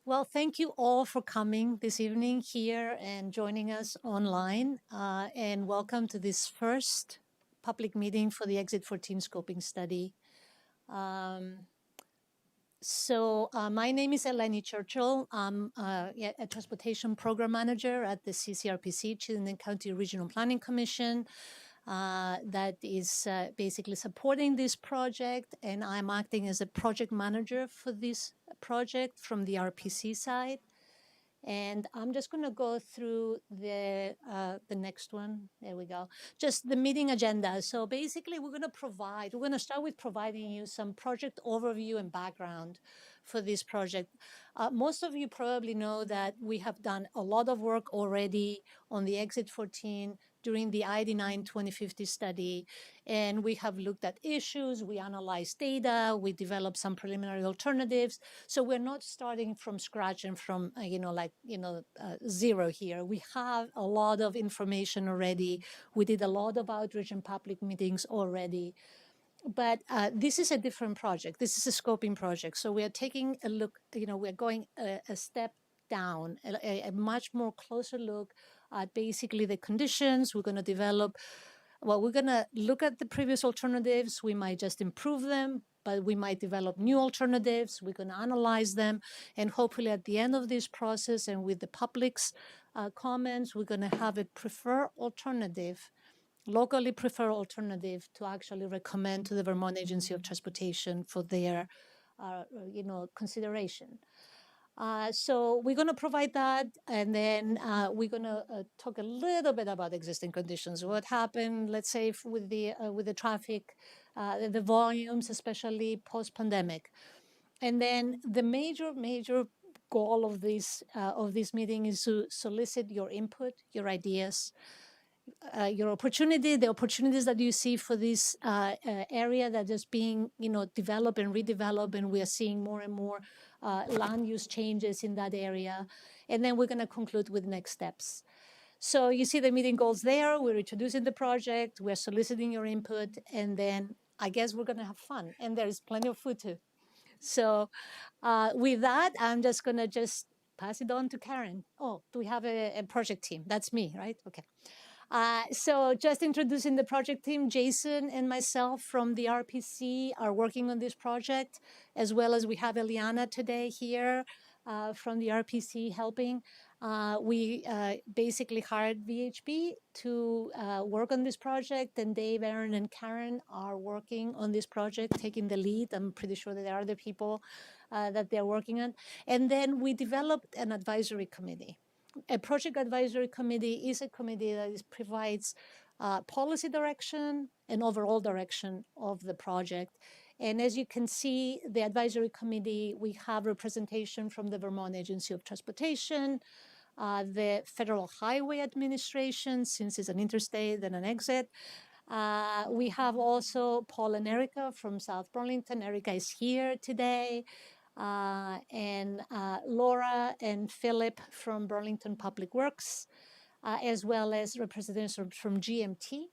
Well, thank you all for coming this evening here and joining us online. And welcome to this first public meeting for the Exit 14 scoping study. My name is Eleni Churchill. I'm a transportation program manager at the CCRPC, Chittenden County Regional Planning Commission, that is basically supporting this project. And I'm acting as a project manager for this project from the RPC side. And I'm just going to go through the next one. There we go. Just the meeting agenda. So basically, we're going to start with providing you some project overview and background for this project. Most of you probably know that we have done a lot of work already on the Exit 14 during the I-89 2050 study. And we have looked at issues, we analyzed data, we developed some preliminary alternatives. So we're not starting from scratch and from, zero here. We have a lot of information already. We did a lot of outreach and public meetings already. But this is a different project. This is a scoping project. So we are taking a look, we're going a step down, a much more closer look at basically the conditions. We're going to develop, we're going to look at the previous alternatives. We might just improve them, but we might develop new alternatives. We're going to analyze them. And hopefully at the end of this process and with the public's comments, we're going to have a preferred alternative, locally preferred alternative to actually recommend to the Vermont Agency of Transportation for their, consideration. So we're going to provide that, and then we're going to talk a little bit about existing conditions. What happened, let's say, with the traffic, the volumes, especially post-pandemic, and then the major goal of this meeting is to solicit your input, your ideas, your the opportunities that you see for this area that is being, developed and redeveloped, and we are seeing more and more land use changes in that area. And then we're going to conclude with next steps. So you see the meeting goals there. We're introducing the project. We're soliciting your input. And then I guess we're going to have fun. And there's plenty of food too. So with that, I'm just going to pass it on to Karen. Oh, do we have a project team? That's me, right? Okay. So just introducing the project team, Jason and myself from the RPC are working on this project, as well as we have Eliana today here from the RPC helping. We basically hired VHB to work on this project, and Dave, Aaron, and Karen are working on this project, taking the lead. I'm pretty sure that there are other people that they're working on. And then we developed an advisory committee. A project advisory committee is a committee that provides policy direction and overall direction of the project. And as you can see, the advisory committee, we have representation from the Vermont Agency of Transportation, the Federal Highway Administration, since it's an interstate and an exit. We have also Paul and Erica from South Burlington. Erica is here today. And Laura and Philip from Burlington Public Works, as well as representatives from GMT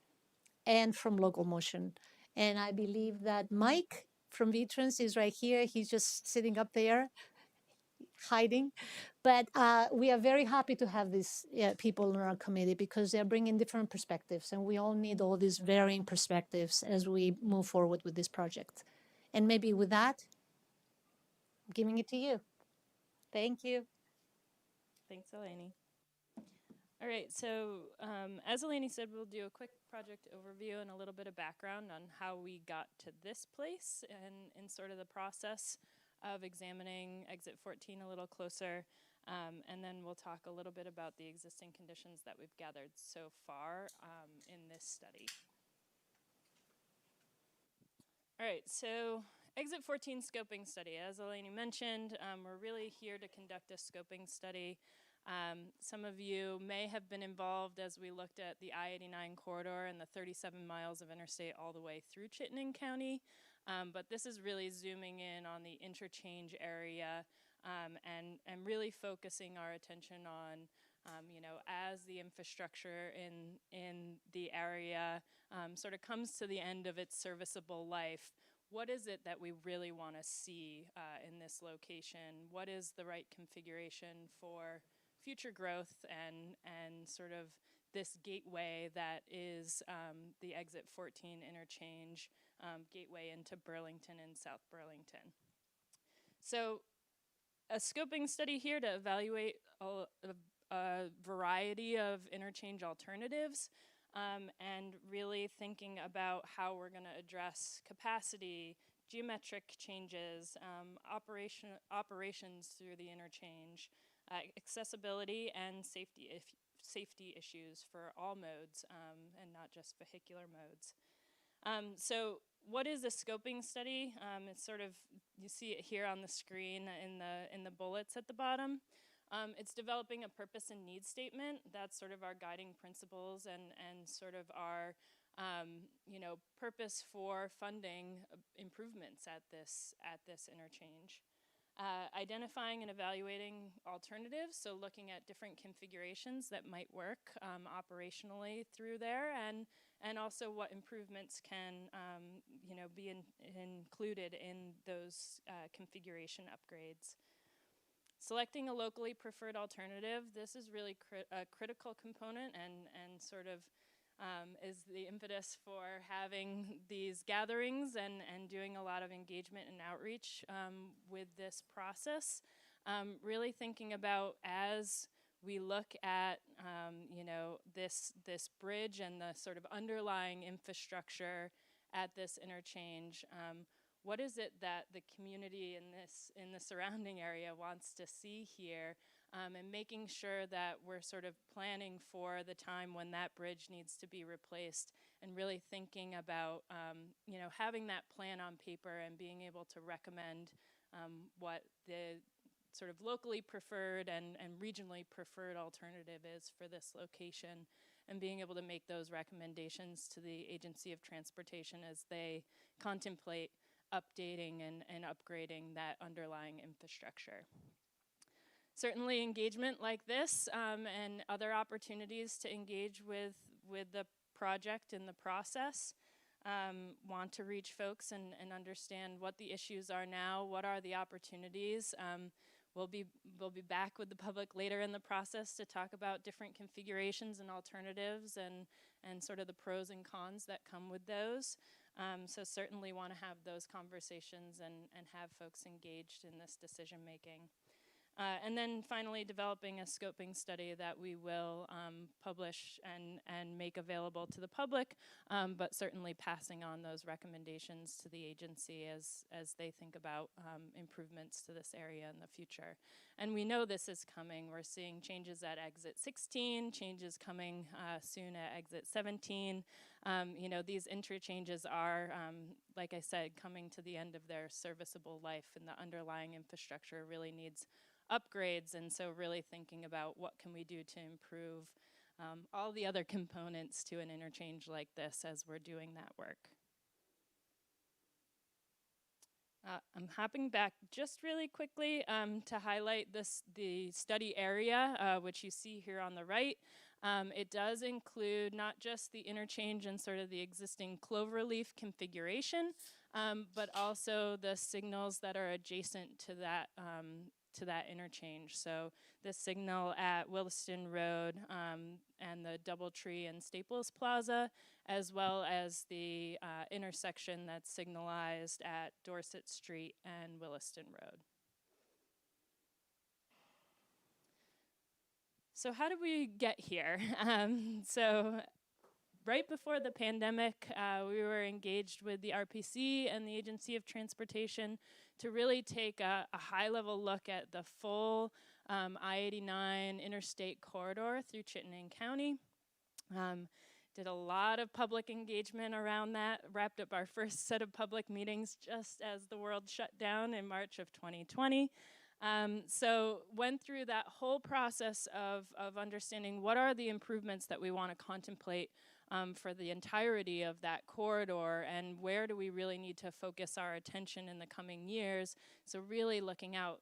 and from Local Motion. And I believe that Mike from VTrans is right here. He's just sitting up there, hiding. But we are very happy to have these people in our committee because they're bringing different perspectives, and we all need all these varying perspectives as we move forward with this project. And maybe with that, I'm giving it to you. Thank you. Thanks, Eleni. All right, so as Eleni said, we'll do a quick project overview and a little bit of background on how we got to this place and in sort of the process of examining Exit 14 a little closer. And then we'll talk a little bit about the existing conditions that we've gathered so far in this study. All right, so Exit 14 scoping study. As Eleni mentioned, we're really here to conduct a scoping study. Some of you may have been involved as we looked at the I-89 corridor and the 37 miles of interstate all the way through Chittenden County. But this is really zooming in on the interchange area and really focusing our attention on as the infrastructure in the area sort of comes to the end of its serviceable life, what is it that we really want to see in this location? What is the right configuration for future growth and sort of this gateway that is the exit 14 interchange gateway into Burlington and South Burlington. So a scoping study here to evaluate a variety of interchange alternatives and really thinking about how we're going to address capacity, geometric changes, operations through the interchange, accessibility and safety issues for all modes and not just vehicular modes. So what is a scoping study? It's sort of, you see it here on the screen in the bullets at the bottom. It's developing a purpose and need statement. That's sort of our guiding principles and sort of our purpose for funding improvements at this interchange. Identifying and evaluating alternatives, so looking at different configurations that might work operationally through there, and also what improvements can be included in those configuration upgrades. Selecting a locally preferred alternative, this is really a critical component and sort of is the impetus for having these gatherings and doing a lot of engagement and outreach with this process. Really thinking about as we look at this bridge and the sort of underlying infrastructure at this interchange, what is it that the community in the surrounding area wants to see here, and making sure that we're sort of planning for the time when that bridge needs to be replaced, and really thinking about having that plan on paper and being able to recommend what the sort of locally preferred and regionally preferred alternative is for this location, and being able to make those recommendations to the Agency of Transportation as they contemplate updating and upgrading that underlying infrastructure. Certainly engagement like this and other opportunities to engage with the project and the process. Want to reach folks and understand what the issues are now, what are the opportunities. We'll be back with the public later in the process to talk about different configurations and alternatives and sort of the pros and cons that come with those. So certainly want to have those conversations and have folks engaged in this decision making. And then finally developing a scoping study that we will publish and make available to the public, but certainly passing on those recommendations to the agency as they think about improvements to this area in the future. And we know this is coming. We're seeing changes at exit 16, changes coming soon at exit 17. These interchanges are, like I said, coming to the end of their serviceable life, and the underlying infrastructure really needs upgrades, and so really thinking about what can we do to improve all the other components to an interchange like this as we're doing that work. I'm hopping back just really quickly to highlight the study area, which you see here on the right. It does include not just the interchange and sort of the existing cloverleaf configuration, but also the signals that are adjacent to that interchange. So the signal at Williston Road and the Doubletree and Staples Plaza, as well as the intersection that's signalized at Dorset Street and Williston Road. So how did we get here? So right before the pandemic, we were engaged with the RPC and the Agency of Transportation to really take a high-level look at the full I-89 interstate corridor through Chittenden County. Did a lot of public engagement around that, wrapped up our first set of public meetings just as the world shut down in March of 2020. So went through that whole process of understanding what are the improvements that we want to contemplate for the entirety of that corridor, and where do we really need to focus our attention in the coming years. So really looking out,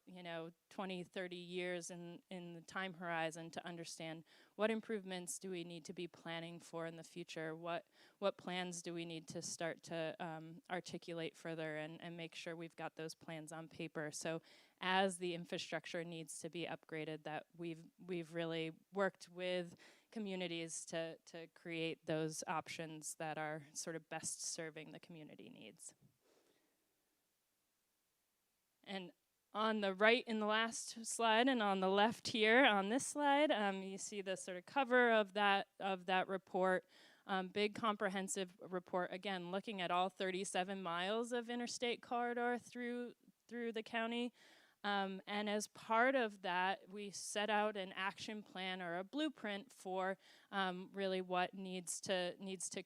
20, 30 years in the time horizon to understand what improvements do we need to be planning for in the future, what plans do we need to start to articulate further, and make sure we've got those plans on paper. So as the infrastructure needs to be upgraded, that we've really worked with communities to create those options that are sort of best serving the community needs. And on the right in the last slide, and on the left here on this slide, you see the sort of cover of that report. Big comprehensive report, again, looking at all 37 miles of interstate corridor through the county. And as part of that, we set out an action plan or a blueprint for really what needs to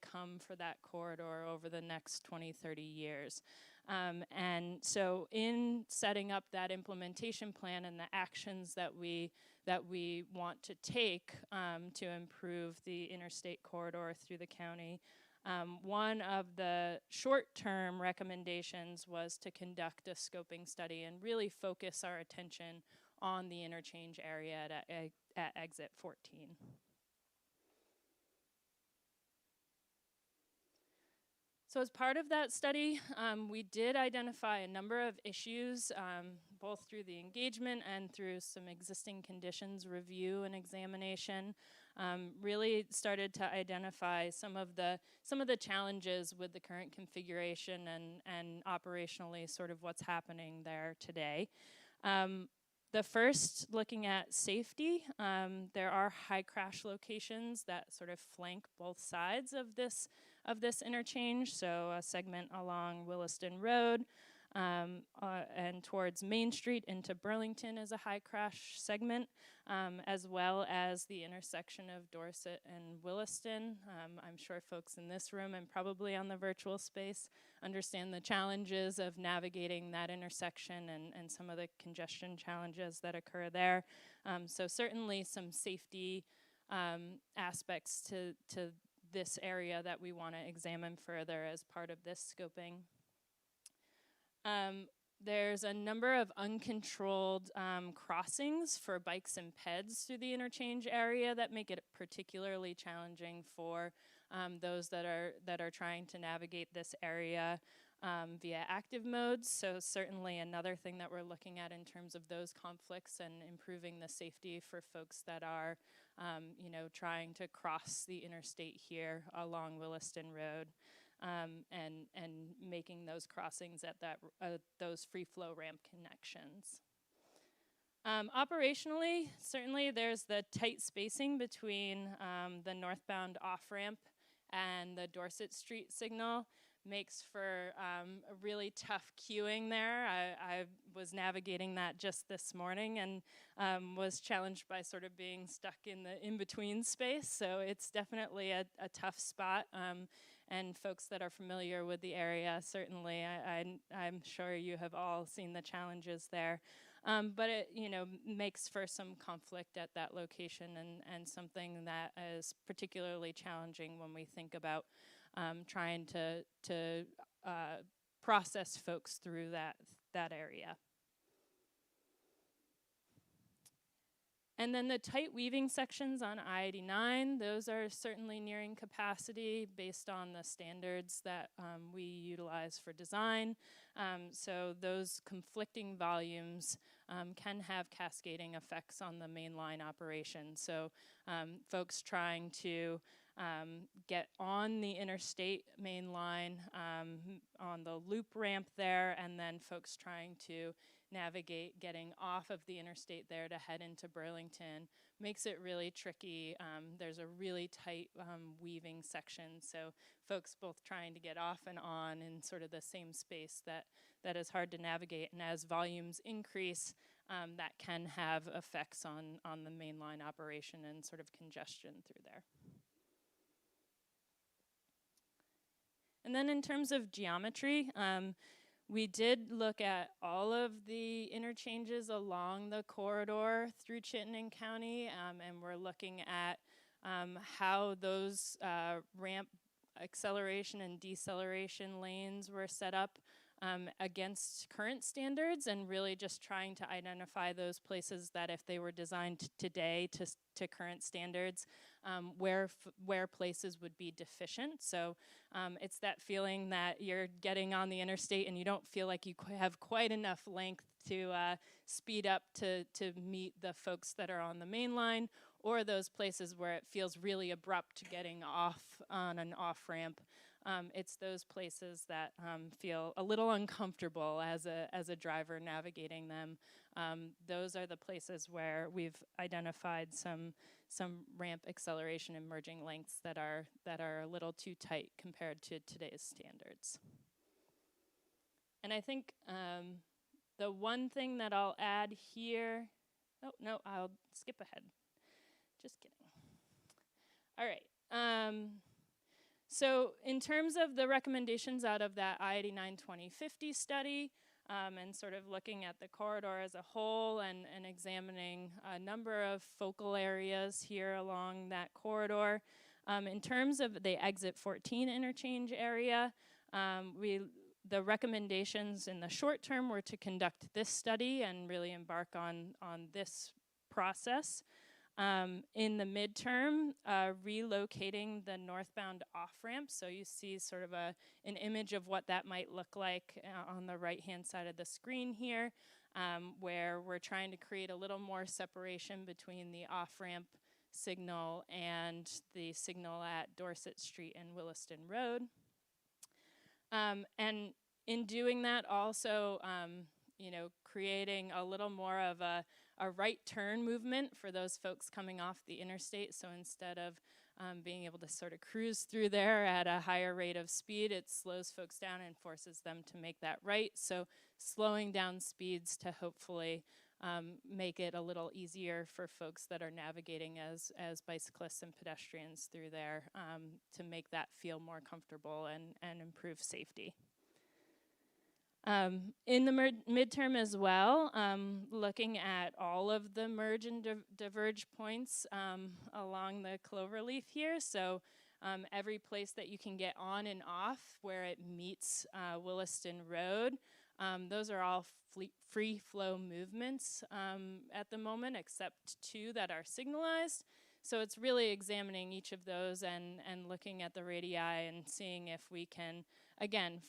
come for that corridor over the next 20, 30 years. And so in setting up that implementation plan and the actions that we want to take to improve the interstate corridor through the county, one of the short-term recommendations was to conduct a scoping study and really focus our attention on the interchange area at exit 14. So as part of that study, we did identify a number of issues, both through the engagement and through some existing conditions review and examination. Really started to identify some of the challenges with the current configuration and operationally sort of what's happening there today. The first, looking at safety, there are high crash locations that sort of flank both sides of this interchange. So a segment along Williston Road and towards Main Street into Burlington is a high crash segment, as well as the intersection of Dorset and Williston. I'm sure folks in this room and probably on the virtual space understand the challenges of navigating that intersection and some of the congestion challenges that occur there. So certainly some safety aspects to this area that we want to examine further as part of this scoping. There's a number of uncontrolled crossings for bikes and peds through the interchange area that make it particularly challenging for those that are trying to navigate this area via active modes. So certainly another thing that we're looking at in terms of those conflicts and improving the safety for folks that are trying to cross the interstate here along Williston Road. And making those crossings at those free flow ramp connections. Operationally, certainly there's the tight spacing between the northbound off-ramp and the Dorset Street signal. Makes for a really tough queuing there. I was navigating that just this morning and was challenged by sort of being stuck in the in-between space. So it's definitely a tough spot. And folks that are familiar with the area, certainly, I'm sure you have all seen the challenges there. But it, makes for some conflict at that location and something that is particularly challenging when we think about trying to process folks through that area. And then the tight weaving sections on I-89, those are certainly nearing capacity based on the standards that we utilize for design. So those conflicting volumes can have cascading effects on the mainline operation. So folks trying to get on the interstate main line on the loop ramp there, and then folks trying to navigate getting off of the interstate there to head into Burlington makes it really tricky. There's a really tight weaving section, so folks both trying to get off and on in sort of the same space that is hard to navigate, and as volumes increase, that can have effects on the mainline operation and sort of congestion through there. And then in terms of geometry, we did look at all of the interchanges along the corridor through Chittenden County, and we're looking at how those ramp acceleration and deceleration lanes were set up against current standards, and really just trying to identify those places that if they were designed today to current standards, where places would be deficient. So it's that feeling that you're getting on the interstate and you don't feel like you have quite enough length to speed up to meet the folks that are on the main line, or those places where it feels really abrupt getting off on an off ramp. It's those places that feel a little uncomfortable as a driver navigating them. Those are the places where we've identified some ramp acceleration and merging lengths that are a little too tight compared to today's standards. And I think the one thing that I'll add here, oh no, I'll skip ahead. Just kidding. All right. So in terms of the recommendations out of that I-89 2050 study, and sort of looking at the corridor as a whole and examining a number of focal areas here along that corridor. In terms of the exit 14 interchange area, the recommendations in the short term were to conduct this study and really embark on this process. In the midterm, relocating the northbound off-ramp. So you see sort of an image of what that might look like on the right-hand side of the screen here, where we're trying to create a little more separation between the off-ramp signal and the signal at Dorset Street and Williston Road. And in doing that, also, creating a little more of a right turn movement for those folks coming off the interstate. So instead of being able to sort of cruise through there at a higher rate of speed, it slows folks down and forces them to make that right. So slowing down speeds to hopefully make it a little easier for folks that are navigating as bicyclists and pedestrians through there, to make that feel more comfortable and improve safety. In the midterm as well, looking at all of the merge and diverge points along the cloverleaf here. So every place that you can get on and off where it meets Williston Road, those are all free flow movements at the moment, except 2 that are signalized. So it's really examining each of those and looking at the radii and seeing if we can, again,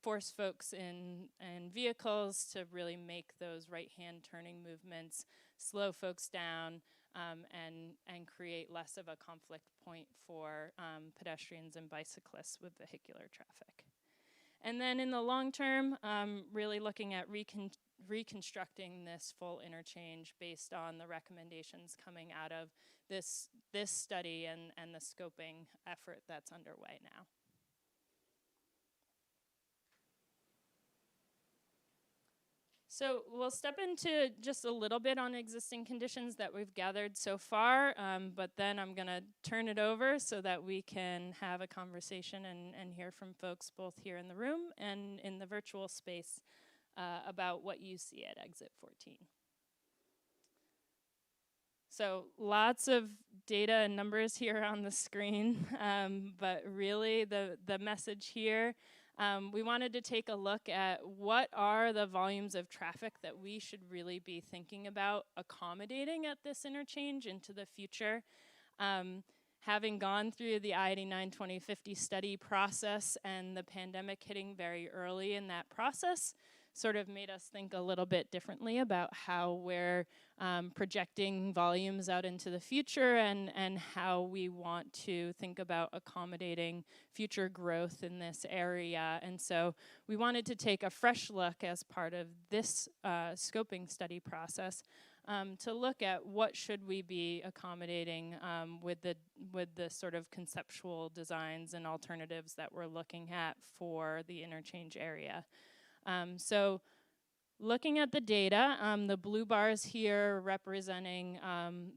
force folks in vehicles to really make those right-hand turning movements, slow folks down, and create less of a conflict point for pedestrians and bicyclists with vehicular traffic. And then in the long term, really looking at reconstructing this full interchange based on the recommendations coming out of this study and the scoping effort that's underway now. So we'll step into just a little bit on existing conditions that we've gathered so far, but then I'm going to turn it over so that we can have a conversation and hear from folks both here in the room and in the virtual space about what you see at Exit 14. So lots of data and numbers here on the screen, but really the message here, we wanted to take a look at what are the volumes of traffic that we should really be thinking about accommodating at this interchange into the future. Having gone through the I-89 2050 study process and the pandemic hitting very early in that process, sort of made us think a little bit differently about how we're projecting volumes out into the future and how we want to think about accommodating future growth in this area. And so we wanted to take a fresh look as part of this scoping study process to look at what should we be accommodating with the sort of conceptual designs and alternatives that we're looking at for the interchange area. So looking at the data, the blue bars here representing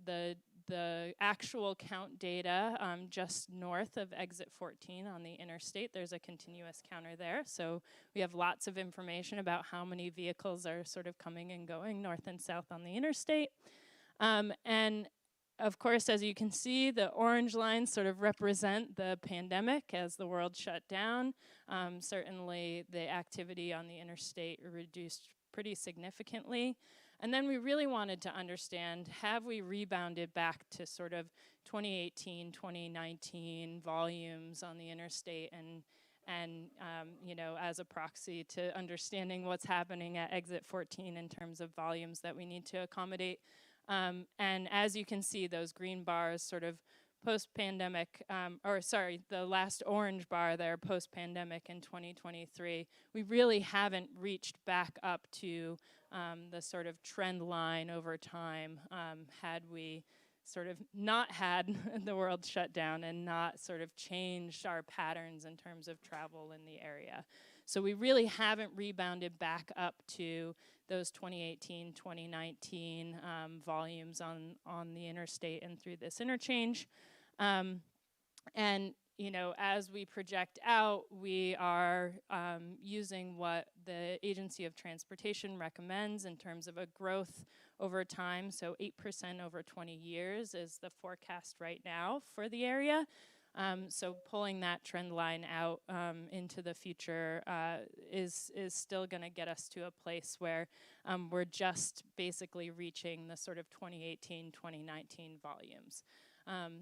the actual count data just north of exit 14 on the interstate. There's a continuous counter there. So we have lots of information about how many vehicles are sort of coming and going north and south on the interstate. And of course, as you can see, the orange lines sort of represent the pandemic as the world shut down. Certainly, the activity on the interstate reduced pretty significantly. And then we really wanted to understand, have we rebounded back to sort of 2018, 2019 volumes on the interstate and you know, as a proxy to understanding what's happening at exit 14 in terms of volumes that we need to accommodate. And as you can see, those green bars sort of post-pandemic, or sorry, the last orange bar there, post-pandemic in 2023, we really haven't reached back up to the sort of trend line over time had we sort of not had the world shut down and not sort of changed our patterns in terms of travel in the area. So we really haven't rebounded back up to those 2018, 2019 volumes on the interstate and through this interchange. And you know, as we project out, we are using what the Agency of Transportation recommends in terms of a growth over time. So 8% over 20 years is the forecast right now for the area. So pulling that trend line out into the future is still going to get us to a place where we're just basically reaching the sort of 2018, 2019 volumes.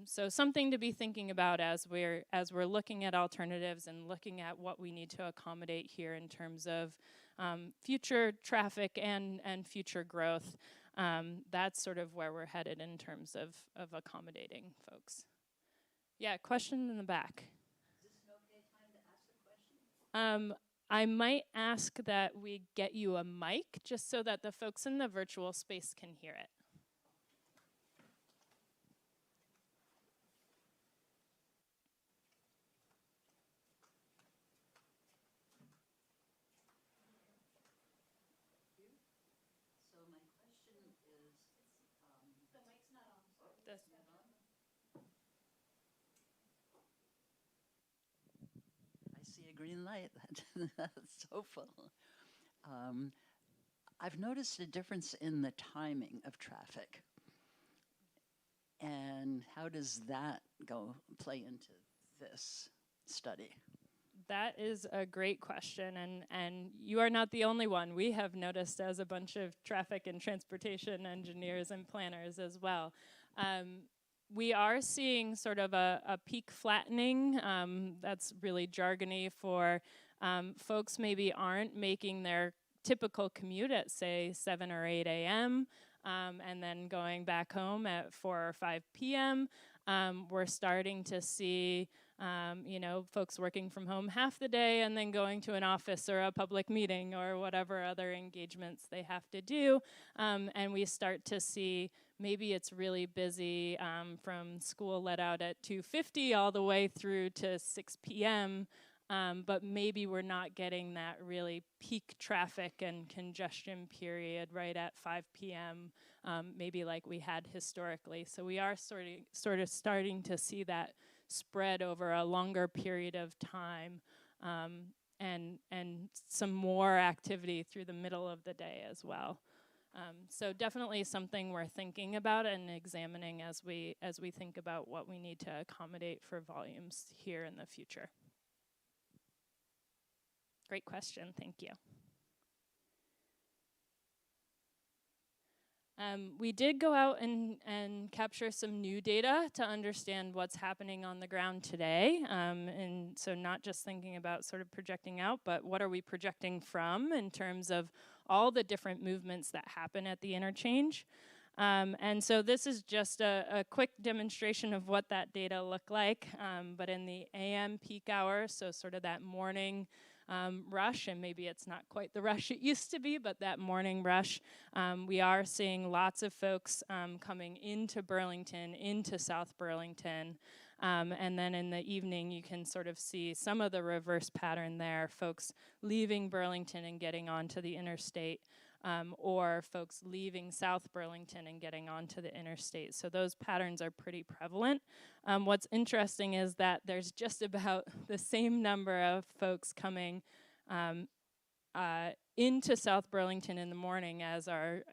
So something to be thinking about as we're looking at alternatives and looking at what we need to accommodate here in terms of future traffic and future growth. That's sort of where we're headed in terms of accommodating folks. Yeah, question in the back. Is this an okay time to ask a question? I might ask that we get you a mic just so that the folks in the virtual space can hear it. So my question is, the mic's not on. I see a green light. That's hopeful. I've noticed a difference in the timing of traffic. And how does that play into this study? That is a great question, and you are not the only one. We have noticed as a bunch of traffic and transportation engineers and planners as well. We are seeing sort of a peak flattening. That's really jargony for folks maybe aren't making their typical commute at, say, 7 or 8 a.m., and then going back home at 4 or 5 p.m. We're starting to see you know, folks working from home half the day and then going to an office or a public meeting or whatever other engagements they have to do. And we start to see maybe it's really busy from school let out at 2:50 all the way through to 6 p.m. But maybe we're not getting that really peak traffic and congestion period right at 5 p.m., maybe like we had historically. So we are sort of starting to see that spread over a longer period of time, and some more activity through the middle of the day as well. So definitely something we're thinking about and examining as we think about what we need to accommodate for volumes here in the future. Great question, thank you. We did go out and capture some new data to understand what's happening on the ground today. And so not just thinking about sort of projecting out, but what are we projecting from in terms of all the different movements that happen at the interchange. And so this is just a quick demonstration of what that data look like. But in the AM peak hour, so sort of that morning rush, and maybe it's not quite the rush it used to be, but that morning rush, we are seeing lots of folks coming into Burlington, into South Burlington, and then in the evening you can sort of see some of the reverse pattern there, folks leaving Burlington and getting onto the interstate, or folks leaving South Burlington and getting onto the interstate. So those patterns are pretty prevalent. What's interesting is that there's just about the same number of folks coming into South Burlington in the morning as our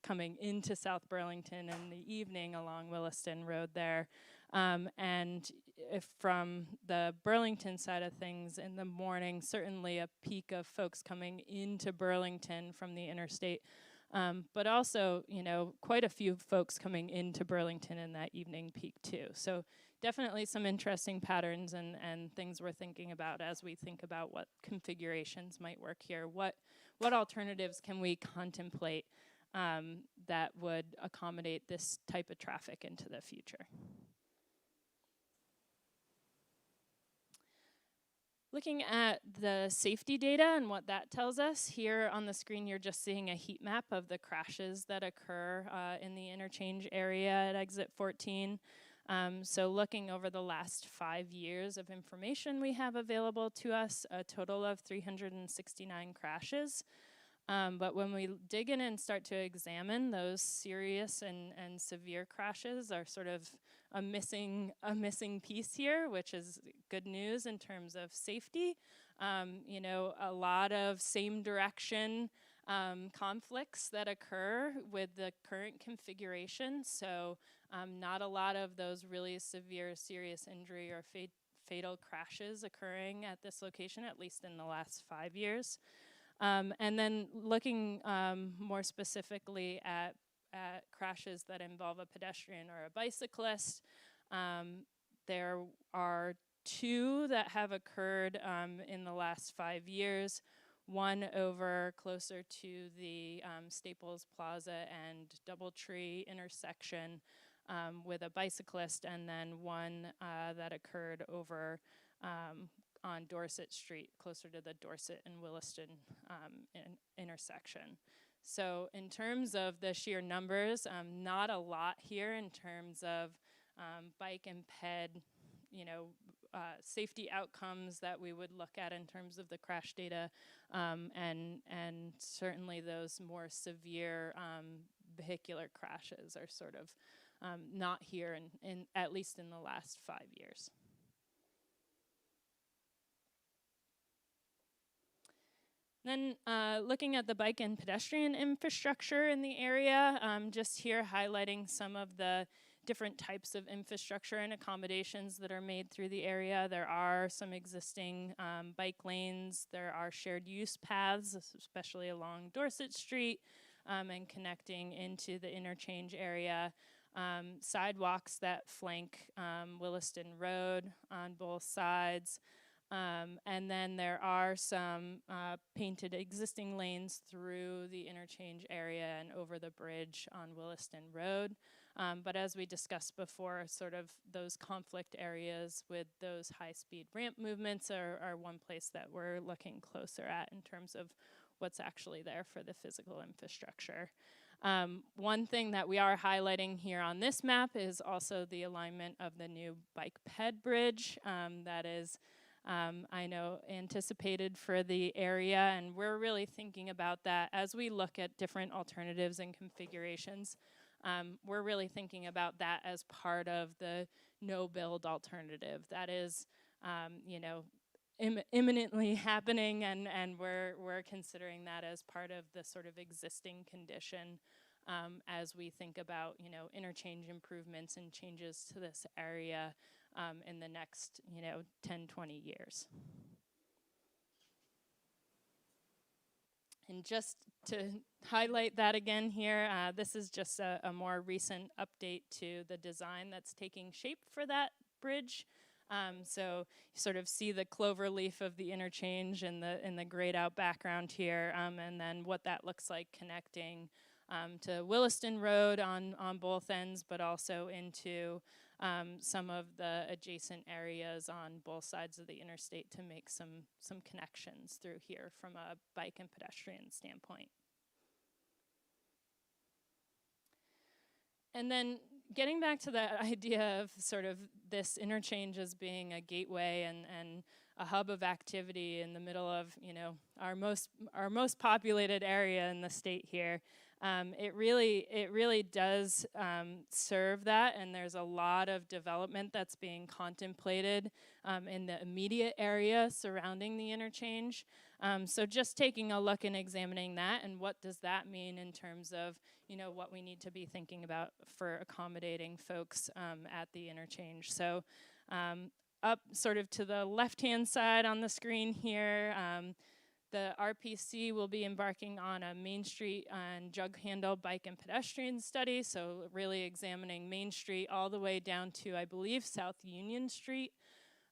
coming into South Burlington in the evening along Williston Road there. And if from the Burlington side of things in the morning, certainly a peak of folks coming into Burlington from the interstate, but also, you know, quite a few folks coming into Burlington in that evening peak too. So definitely some interesting patterns and things we're thinking about as we think about what configurations might work here. What alternatives can we contemplate that would accommodate this type of traffic into the future? Looking at the safety data and what that tells us, here on the screen you're just seeing a heat map of the crashes that occur in the interchange area at exit 14. So looking over the last 5 years of information we have available to us, a total of 369 crashes. But when we dig in and start to examine those serious and severe crashes are sort of a missing piece here, which is good news in terms of safety. You know, a lot of same direction conflicts that occur with the current configuration. So not a lot of those really severe, serious injury or fatal crashes occurring at this location, at least in the last 5 years. And then looking more specifically at crashes that involve a pedestrian or a bicyclist, there are 2 that have occurred in the last 5 years. One over closer to the Staples Plaza and Doubletree intersection with a bicyclist, and then one that occurred over on Dorset Street, closer to the Dorset and Williston intersection. So in terms of the sheer numbers, not a lot here in terms of bike and ped, you know, safety outcomes that we would look at in terms of the crash data, and certainly those more severe vehicular crashes are sort of not here in at least in the last 5 years. Then looking at the bike and pedestrian infrastructure in the area, just here highlighting some of the different types of infrastructure and accommodations that are made through the area. There are some existing bike lanes. There are shared use paths, especially along Dorset Street and connecting into the interchange area. Sidewalks that flank Williston Road on both sides. And then there are some painted existing lanes through the interchange area and over the bridge on Williston Road. But as we discussed before, sort of those conflict areas with those high-speed ramp movements are one place that we're looking closer at in terms of what's actually there for the physical infrastructure. One thing that we are highlighting here on this map is also the alignment of the new bike ped bridge that is I know anticipated for the area, and we're really thinking about that as we look at different alternatives and configurations. We're really thinking about that as part of the no-build alternative. That is, you know, imminently happening, and we're considering that as part of the sort of existing condition as we think about, you know, interchange improvements and changes to this area in the next, you know, 10, 20 years. And just to highlight that again here, this is just a more recent update to the design that's taking shape for that bridge. So you sort of see the clover leaf of the interchange in the grayed out background here, and then what that looks like connecting to Williston Road on both ends, but also into some of the adjacent areas on both sides of the interstate to make some connections through here from a bike and pedestrian standpoint. And then getting back to that idea of sort of this interchange as being a gateway and a hub of activity in the middle of, you know, our most populated area in the state here. It really does serve that, and there's a lot of development that's being contemplated in the immediate area surrounding the interchange. So just taking a look and examining that, and what does that mean in terms of, you know, what we need to be thinking about for accommodating folks at the interchange. So up sort of to the left-hand side on the screen here, the RPC will be embarking on a Main Street and jug handle bike and pedestrian study, so really examining Main Street all the way down to, I believe, South Union Street.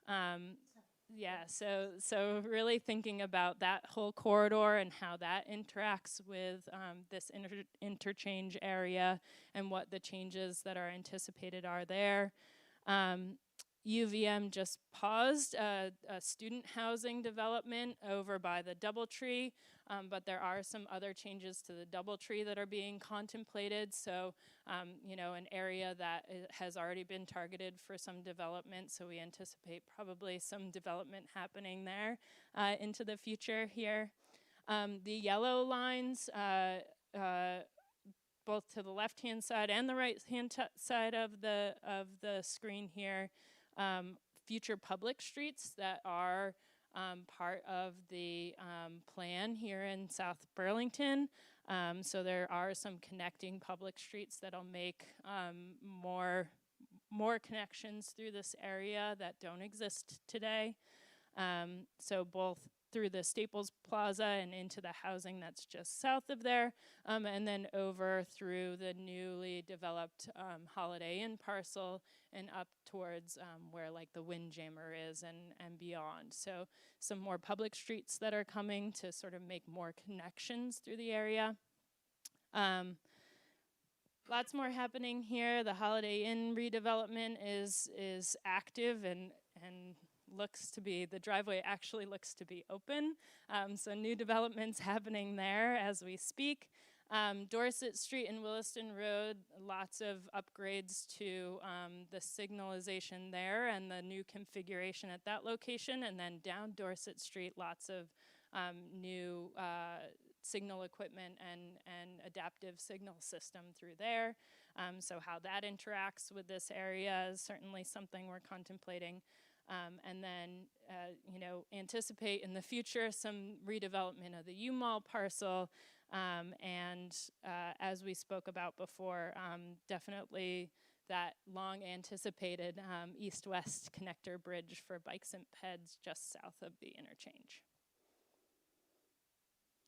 Yeah, so really thinking about that whole corridor and how that interacts with this interchange area and what the changes that are anticipated are there. UVM just paused a student housing development over by the Doubletree, but there are some other changes to the Doubletree that are being contemplated. So, you know, an area that has already been targeted for some development. So we anticipate probably some development happening there into the future here. The yellow lines, both to the left-hand side and the right-hand side of the screen here, future public streets that are part of the plan here in South Burlington. So there are some connecting public streets that'll make more connections through this area that don't exist today. So both through the Staples Plaza and into the housing that's just south of there, and then over through the newly developed Holiday Inn parcel and up towards where like the Windjammer is and beyond. So some more public streets that are coming to sort of make more connections through the area. Lots more happening here. The Holiday Inn redevelopment is active and looks to be, the driveway actually looks to be open. So new developments happening there as we speak. Dorset Street and Williston Road, lots of upgrades to the signalization there and the new configuration at that location. And then down Dorset Street, lots of new signal equipment and adaptive signal system through there. So how that interacts with this area is certainly something we're contemplating. And then, you know, anticipate in the future some redevelopment of the U-Mall parcel. And as we spoke about before, definitely that long anticipated east-west connector bridge for bikes and peds just south of the interchange.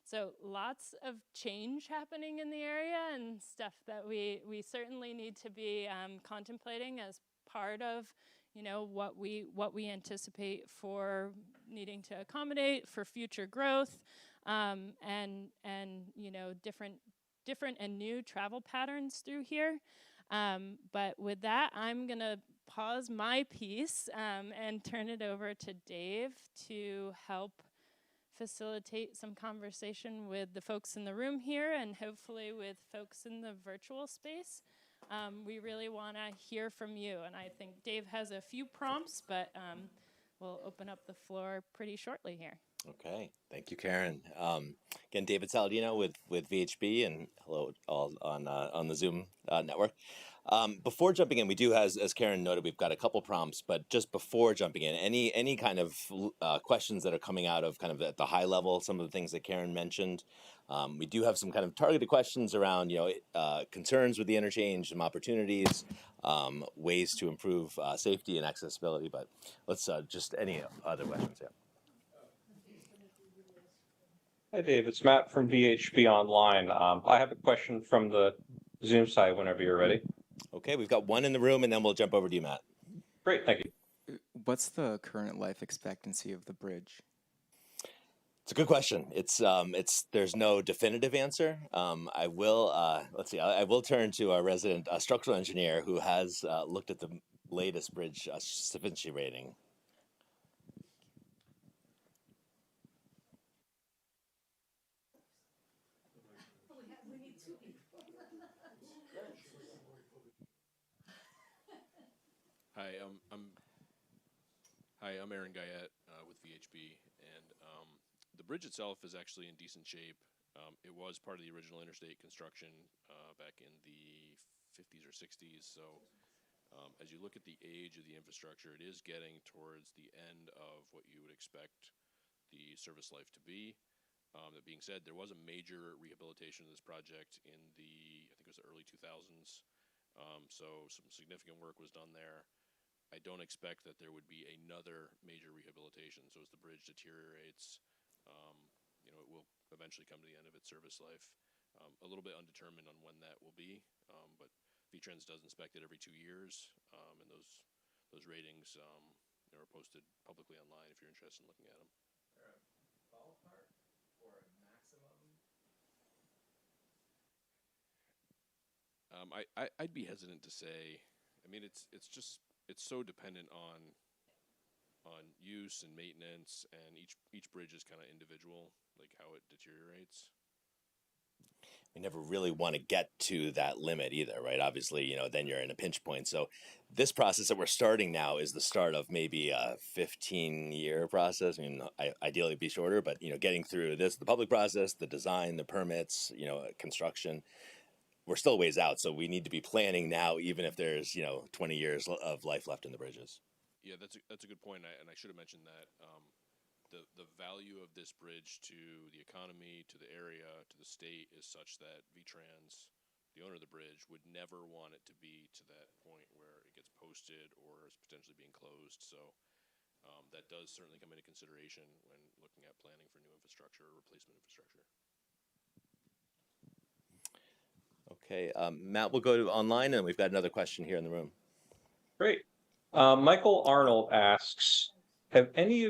So lots of change happening in the area and stuff that we certainly need to be contemplating as part of, you know, what we anticipate for needing to accommodate for future growth, and you know, different and new travel patterns through here. But with that, I'm gonna pause my piece and turn it over to Dave to help facilitate some conversation with the folks in the room here and hopefully with folks in the virtual space. We really want to hear from you, and I think Dave has a few prompts, but we'll open up the floor pretty shortly here. Okay, thank you, Karen. Again, David Saladino with VHB, and hello all on the Zoom network. Before jumping in, we do, as Karen noted, we've got a couple prompts, but just before jumping in, any kind of questions that are coming out of kind of at the high level, some of the things that Karen mentioned. We do have some kind of targeted questions around, you know, concerns with the interchange, some opportunities, ways to improve safety and accessibility. But let's just any other questions, yeah. Hi, Dave. It's Matt from VHB Online. I have a question from the Zoom side whenever you're ready. Okay, we've got one in the room, and then we'll jump over to you, Matt. Great, thank you. What's the current life expectancy of the bridge? It's a good question. It's there's no definitive answer. I will let's see. I will turn to our resident structural engineer who has looked at the latest bridge sufficiency rating. Hi, I'm Aaron Guyette with VHB, and the bridge itself is actually in decent shape. It was part of the original interstate construction back in the 50s or 60s. So as you look at the age of the infrastructure, it is getting towards the end of what you would expect the service life to be. That being said, there was a major rehabilitation of this project in the, I think it was the early 2000s. So some significant work was done there. I don't expect that there would be another major rehabilitation. So as the bridge deteriorates, it will eventually come to the end of its service life. A little bit undetermined on when that will be, but VTrans does inspect it every 2 years, and those ratings are posted publicly online if you're interested in looking at them. Ballpark or a maximum? I'd be hesitant to say. I mean, it's so dependent on use and maintenance, and each bridge is kind of individual, like how it deteriorates. We never really want to get to that limit either, right? Obviously, then you're in a pinch point. So this process that we're starting now is the start of maybe a 15-year process. I mean, ideally it'd be shorter, but getting through this, the public process, the design, the permits, construction, we're still ways out. So we need to be planning now, even if there's 20 years of life left in the bridges. Yeah, that's a good point, and I should have mentioned that. The value of this bridge to the economy, to the area, to the state is such that VTrans, the owner of the bridge, would never want it to be to that point where it gets posted or is potentially being closed. So that does certainly come into consideration when looking at planning for new infrastructure or replacement infrastructure. Okay, Matt, we'll go to online, and we've got another question here in the room. Great. Michael Arnold asks, have any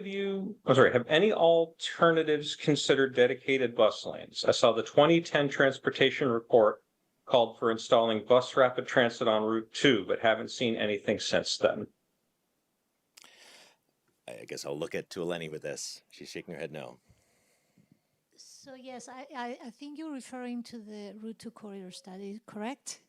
alternatives considered dedicated bus lanes? I saw the 2010 transportation report called for installing bus rapid transit on Route 2, but haven't seen anything since then. I guess I'll look to Eleni with this. She's shaking her head no. So yes, I think you're referring to the Route 2 corridor study, correct?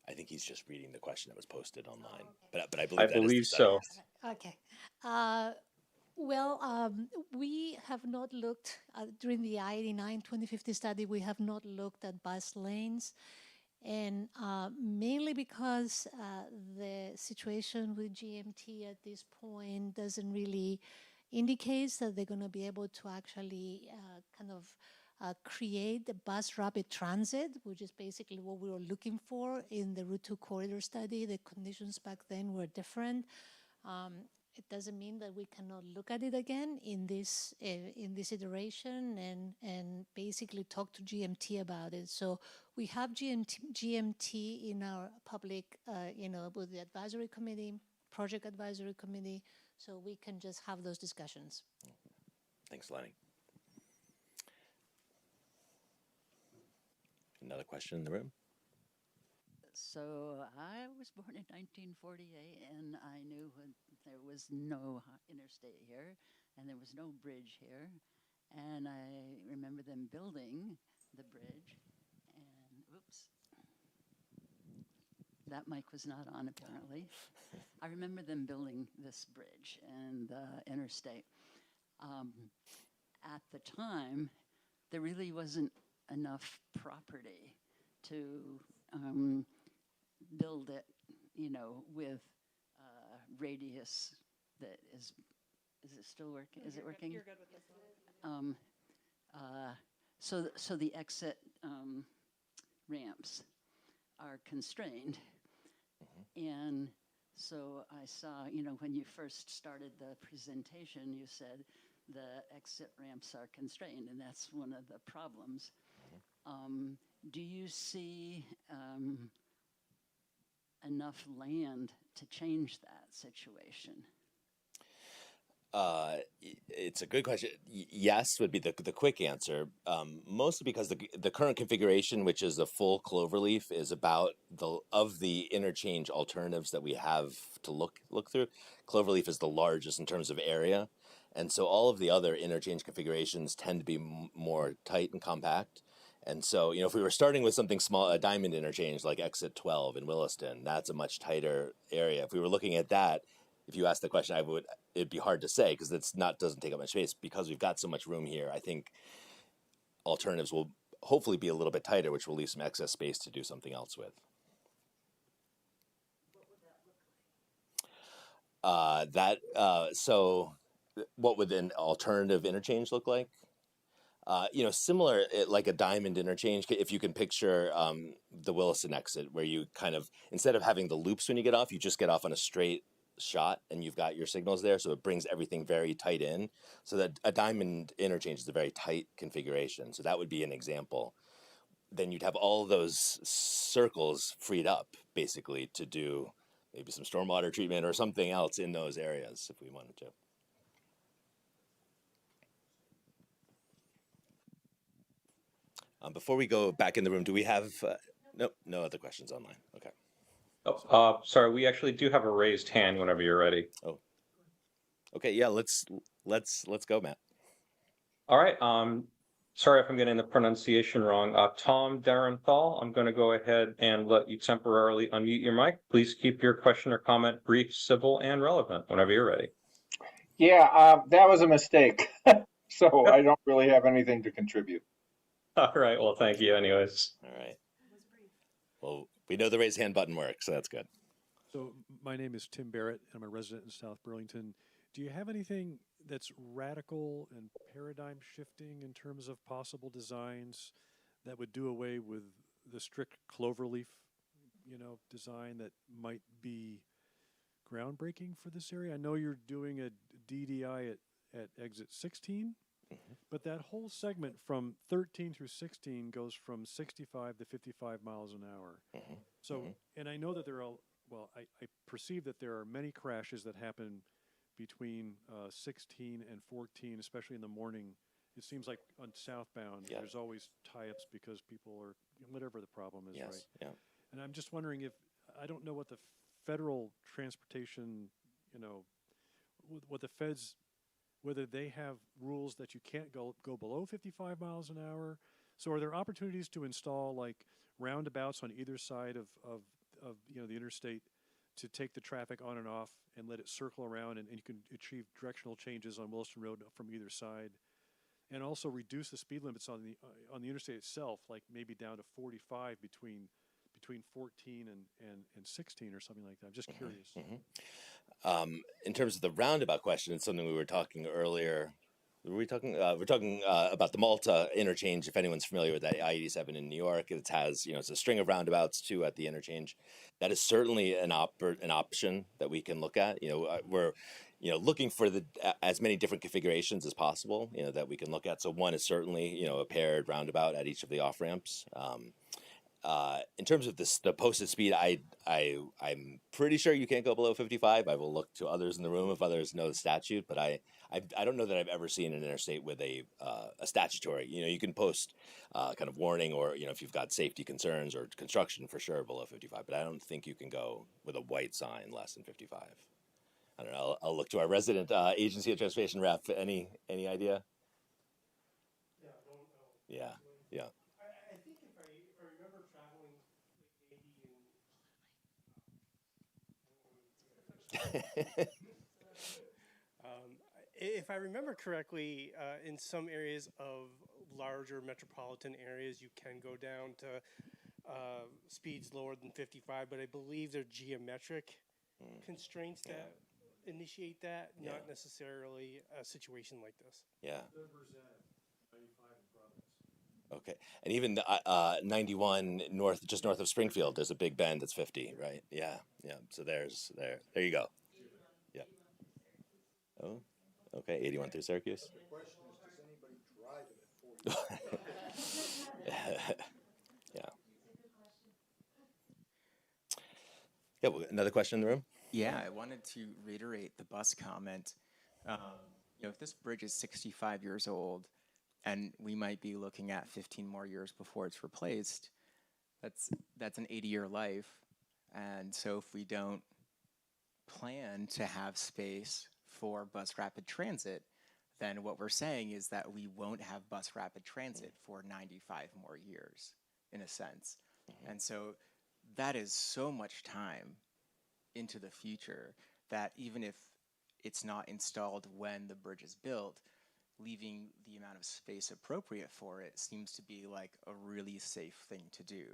I think he's just reading the question that was posted online, but I I believe that is the believe study. so. Okay. We have not looked during the I-89 2050 study. We have not looked at bus lanes, and mainly because the situation with GMT at this point doesn't really indicate that they're going to be able to actually create the bus rapid transit, which is basically what we were looking for in the Route 2 corridor study. The conditions back then were different. It doesn't mean that we cannot look at it again in this iteration and basically talk to GMT about it. So we have GMT in our public, with the advisory committee, project advisory committee, so we can just have those discussions. Thanks, Lenny. Another question in the room? So I was born in 1948, and I knew when there was no interstate here, and there was no bridge here, and I remember them building the bridge, and oops, that mic was not on apparently. I remember them building this bridge and the interstate. At the time, there really wasn't enough property to build it, with radius that is it still working? Is it working? You're good with this one. So the exit ramps are constrained. And so I saw, when you first started the presentation, you said the exit ramps are constrained, and that's one of the problems. Do you see enough land to change that situation? It's a good question. Yes would be the quick answer, mostly because the current configuration, which is a full cloverleaf, is about of the interchange alternatives that we have to look through. Cloverleaf is the largest in terms of area, and so all of the other interchange configurations tend to be more tight and compact. And so, if we were starting with something small, a diamond interchange like exit 12 in Williston, that's a much tighter area. If we were looking at that, if you ask the question, it'd be hard to say because doesn't take up much space because we've got so much room here. I think alternatives will hopefully be a little bit tighter, which will leave some excess space to do something else with. So what would an alternative interchange look like? Similar, like a diamond interchange, if you can picture the Williston exit, where you kind of, instead of having the loops when you get off, you just get off on a straight shot and you've got your signals there. So it brings everything very tight in. So that a diamond interchange is a very tight configuration. So that would be an example. Then you'd have all those circles freed up, basically, to do maybe some stormwater treatment or something else in those areas if we wanted to. Before we go back in the room, do we have no other questions online? Okay. Oh, sorry, we actually do have a raised hand whenever you're ready. Oh, okay. Yeah, let's go, Matt. All right. Sorry if I'm getting the pronunciation wrong. Tom Darenthal, I'm going to go ahead and let you temporarily unmute your mic. Please keep your question or comment brief, civil, and relevant whenever you're ready. Yeah, that was a mistake. So I don't really have anything to contribute. All right. Well, thank you anyways. All right. Well, we know the raise hand button works, so that's good. So my name is Tim Barrett. I'm a resident in South Burlington. Do you have anything that's radical and paradigm shifting in terms of possible designs that would do away with the strict cloverleaf, design that might be groundbreaking for this area? I know you're doing a DDI at exit 16, but that whole segment from 13 through 16 goes from 65 to 55 miles an hour. So, and I know that I perceive that there are many crashes that happen between 16 and 14, especially in the morning. It seems like on southbound, there's always tie-ups because people are, whatever the problem is, right? Yeah. And I'm just wondering I don't know what the federal transportation, what the feds, whether they have rules that you can't go below 55 miles an hour. So are there opportunities to install like roundabouts on either side of the interstate to take the traffic on and off and let it circle around, and you can achieve directional changes on Williston Road from either side, and also reduce the speed limits on the interstate itself, like maybe down to 45 between 14 and 16 or something like that. I'm just curious. In terms of the roundabout question, it's something we were talking earlier. We're talking about the Malta interchange. If anyone's familiar with that I-87 in New York, it has it's a string of roundabouts, 2 at the interchange. That is certainly an option that we can look at. We're looking for as many different configurations as possible. That we can look at. So one is certainly a paired roundabout at each of the off ramps. In terms of the posted speed, I'm pretty sure you can't go below 55. I will look to others in the room if others know the statute, but I don't know that I've ever seen an interstate with a statutory. You can post kind of warning, or if you've got safety concerns or construction for sure below 55, but I don't think you can go with a white sign less than 55. I don't know. I'll look to our resident agency of transportation rep. Any idea? Yeah, I don't know. Yeah. I think if I remember traveling maybe if I remember correctly, in some areas of larger metropolitan areas, you can go down to speeds lower than 55, but I believe they're geometric constraints that initiate that, not necessarily a situation like this. Yeah. Okay, and even the 91 just north of Springfield, there's a big bend that's 50, right? Yeah. So there you go. Yeah. Oh, okay, 81 through Syracuse. The question is, does anybody drive it at 40? Yeah. Yeah. Well, another question in the room? Yeah, I wanted to reiterate the bus comment. If this bridge is 65 years old, and we might be looking at 15 more years before it's replaced, that's an 80-year life. And so if we don't plan to have space for bus rapid transit, then what we're saying is that we won't have bus rapid transit for 95 more years, in a sense. And so that is so much time into the future that even if it's not installed when the bridge is built, leaving the amount of space appropriate for it seems to be like a really safe thing to do.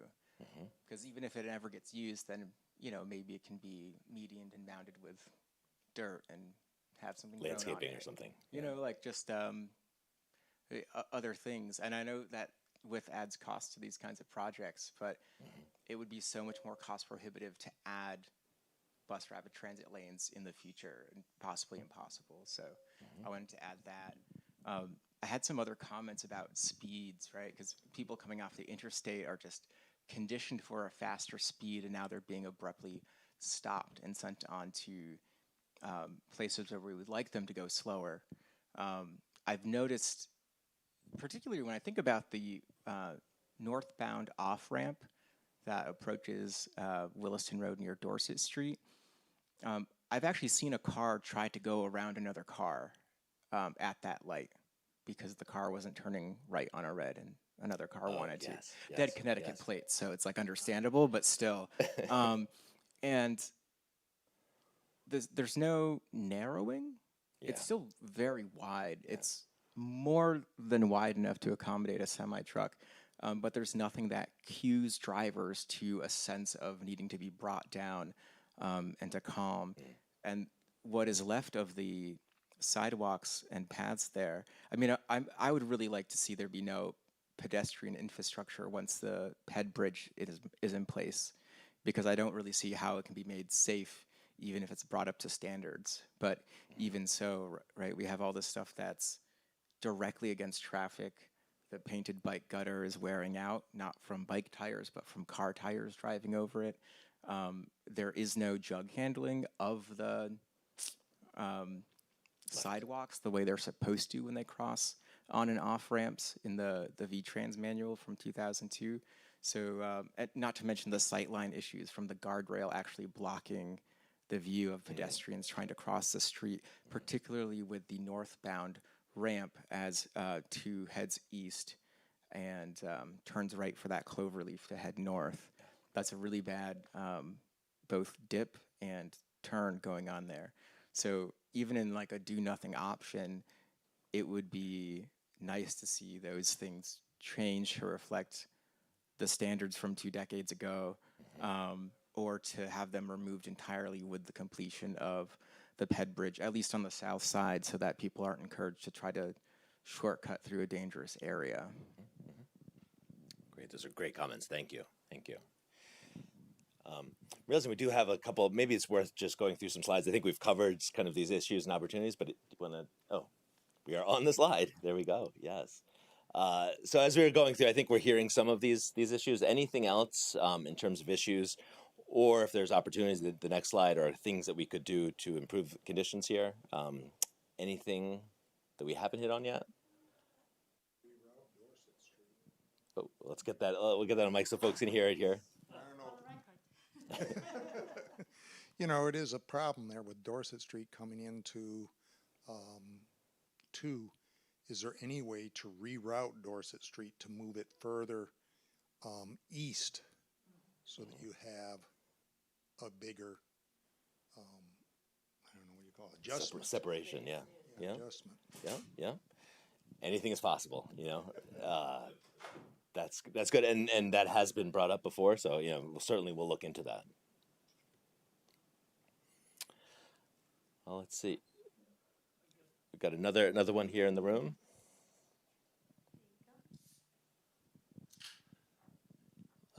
Because even if it never gets used, then, you know, maybe it can be medianed and mounded with dirt and have something grown on Landscaping it. or something. You know, like just other things. And I know that width adds cost to these kinds of projects, but it would be so much more cost prohibitive to add bus rapid transit lanes in the future, and possibly impossible. So I wanted to add that. I had some other comments about speeds, right? Because people coming off the interstate are just conditioned for a faster speed, and now they're being abruptly stopped and sent on to places where we would like them to go slower. I've noticed, particularly when I think about the northbound off-ramp that approaches Williston Road near Dorset Street, I've actually seen a car try to go around another car at that light because the car wasn't turning right on a red and another car wanted to. They had Connecticut plates, so it's like understandable, but still. And there's no narrowing. It's still very wide. It's more than wide enough to accommodate a semi-truck, but there's nothing that cues drivers to a sense of needing to be brought down and to calm. And what is left of the sidewalks and paths there, I mean, I would really like to see there be no pedestrian infrastructure once the PED bridge is in place, because I don't really see how it can be made safe even if it's brought up to standards. But even so, right, we have all this stuff that's directly against traffic. The painted bike gutter is wearing out, not from bike tires, but from car tires driving over it. There is no jug handling of the sidewalks the way they're supposed to when they cross on and off ramps in the V-Trans manual from 2002. So, not to mention the sightline issues from the guardrail actually blocking the view of pedestrians trying to cross the street, particularly with the northbound ramp as 2 heads east and turns right for that cloverleaf to head north. That's a really bad both dip and turn going on there. So even in like a do nothing option, it would be nice to see those things change to reflect the standards from 2 decades ago, or to have them removed entirely with the completion of the PED bridge, at least on the south side, so that people aren't encouraged to try to shortcut through a dangerous area. Great, those are great comments. Thank you. Thank you. Realizing we do have a couple, maybe it's worth just going through some slides. I think we've covered kind of these issues and opportunities, but we are on the slide. There we go. Yes. So as we were going through, I think we're hearing some of these issues. Anything else in terms of issues, or if there's opportunities, the next slide, or things that we could do to improve conditions here? Anything that we haven't hit on yet? Oh, let's get that. We'll get that on mic so folks can hear it here. I don't know. You know, it is a problem there with Dorset Street coming into 2. Is there any way to reroute Dorset Street to move it further east so that you have a bigger, I don't know what you call it, adjustment? Separation, yeah. Adjustment. Yeah. Anything is possible, you know. That's good, and that has been brought up before, so you know, we'll look into that. Well, let's see. We've got another one here in the room.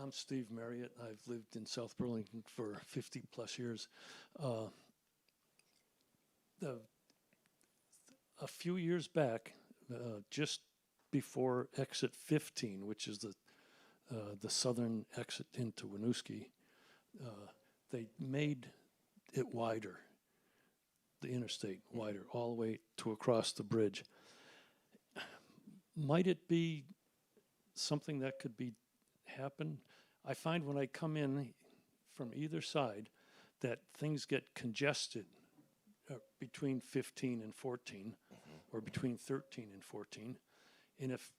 I'm Steve Marriott. I've lived in South Burlington for 50 plus years. A few years back, just before exit 15, which is the southern exit into Winooski, they made it wider, the interstate wider, all the way to across the bridge. Might it be something that could be happen? I find when I come in from either side that things get congested between 15 and 14, or between 13 and 14. And if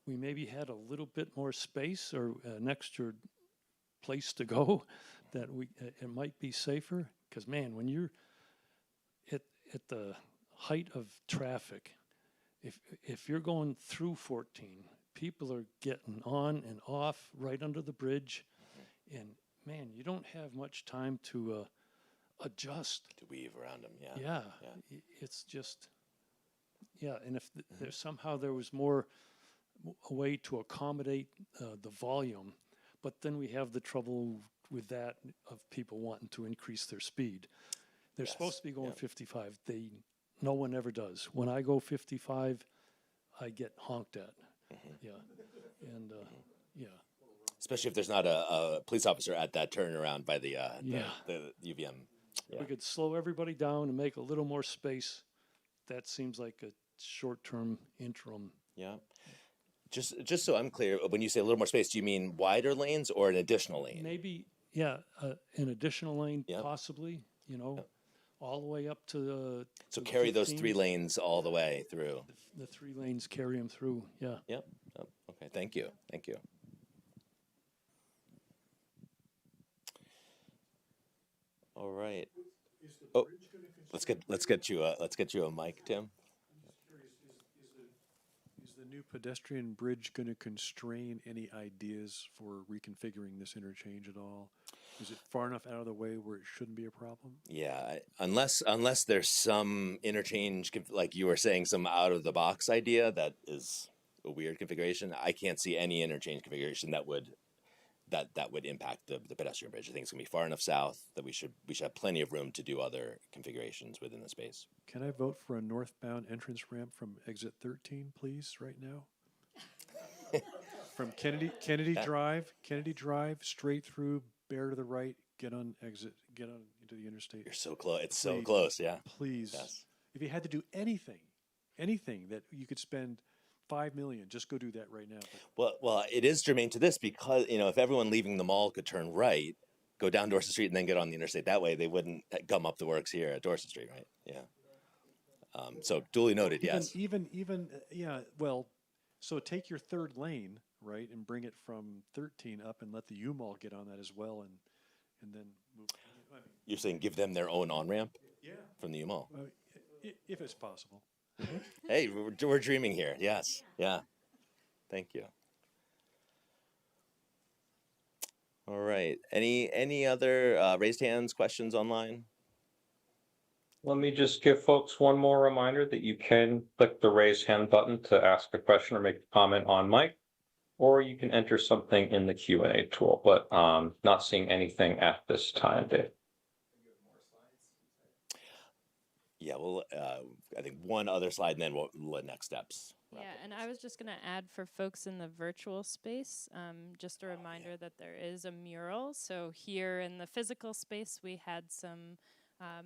we maybe had a little bit more space or an extra place to go, that it might be safer, because man, when you're at the height of traffic, if you're going through 14, people are getting on and off right under the bridge, and man, you don't have much time to adjust. To weave around them, yeah. Yeah. It's just, yeah, and if there's somehow there was more a way to accommodate the volume, but then we have the trouble with that of people wanting to increase their speed. They're supposed to be going 55. No one ever does. When I go 55, I get honked at. Yeah, and yeah. Especially if there's not a police officer at that turnaround by the UVM. Yeah. We could slow everybody down and make a little more space. That seems like a short-term interim. Yeah. Just so I'm clear, when you say a little more space, do you mean wider lanes or an additional lane? Maybe, yeah, an additional lane, possibly. You know, all the way up to the. So carry those 3 lanes all the way through. The 3 lanes, carry them through. Yeah. Yep. Oh, okay. Thank you. Thank you. All right. Oh, let's get you a mic, Tim. Is the new pedestrian bridge going to constrain any ideas for reconfiguring this interchange at all? Is it far enough out of the way where it shouldn't be a problem? Yeah, unless there's some interchange, like you were saying, some out of the box idea that is a weird configuration. I can't see any interchange configuration that would impact the pedestrian bridge. I think it's gonna be far enough south that we should have plenty of room to do other configurations within the space. Can I vote for a northbound entrance ramp from exit 13, please, right now? From Kennedy Drive, straight through, bear to the right, get on into the interstate. You're so close. It's so close. Yeah. Please. Yes. If you had to do anything that you could spend $5 million, just go do that right now. Well, it is germane to this because, if everyone leaving the mall could turn right, go down Dorset Street and then get on the interstate that way, they wouldn't gum up the works here at Dorset Street, right? Yeah. So duly noted. Yes. Well, so take your 3rd lane, right, and bring it from 13 up and let the U-Mall get on that as well, and then move. You're saying give them their own on-ramp? Yeah. From the U-Mall? If it's possible. Hey, we're dreaming here. Yes. Yeah. Thank you. All right. Any other raised hands, questions online? Let me just give folks one more reminder that you can click the raise hand button to ask a question or make a comment on mic, or you can enter something in the Q&A tool, but not seeing anything at this time, Dave. Yeah, well, I think one other slide, and then we'll next steps. Yeah, and I was just going to add for folks in the virtual space, just a reminder that there is a mural. So here in the physical space, we had some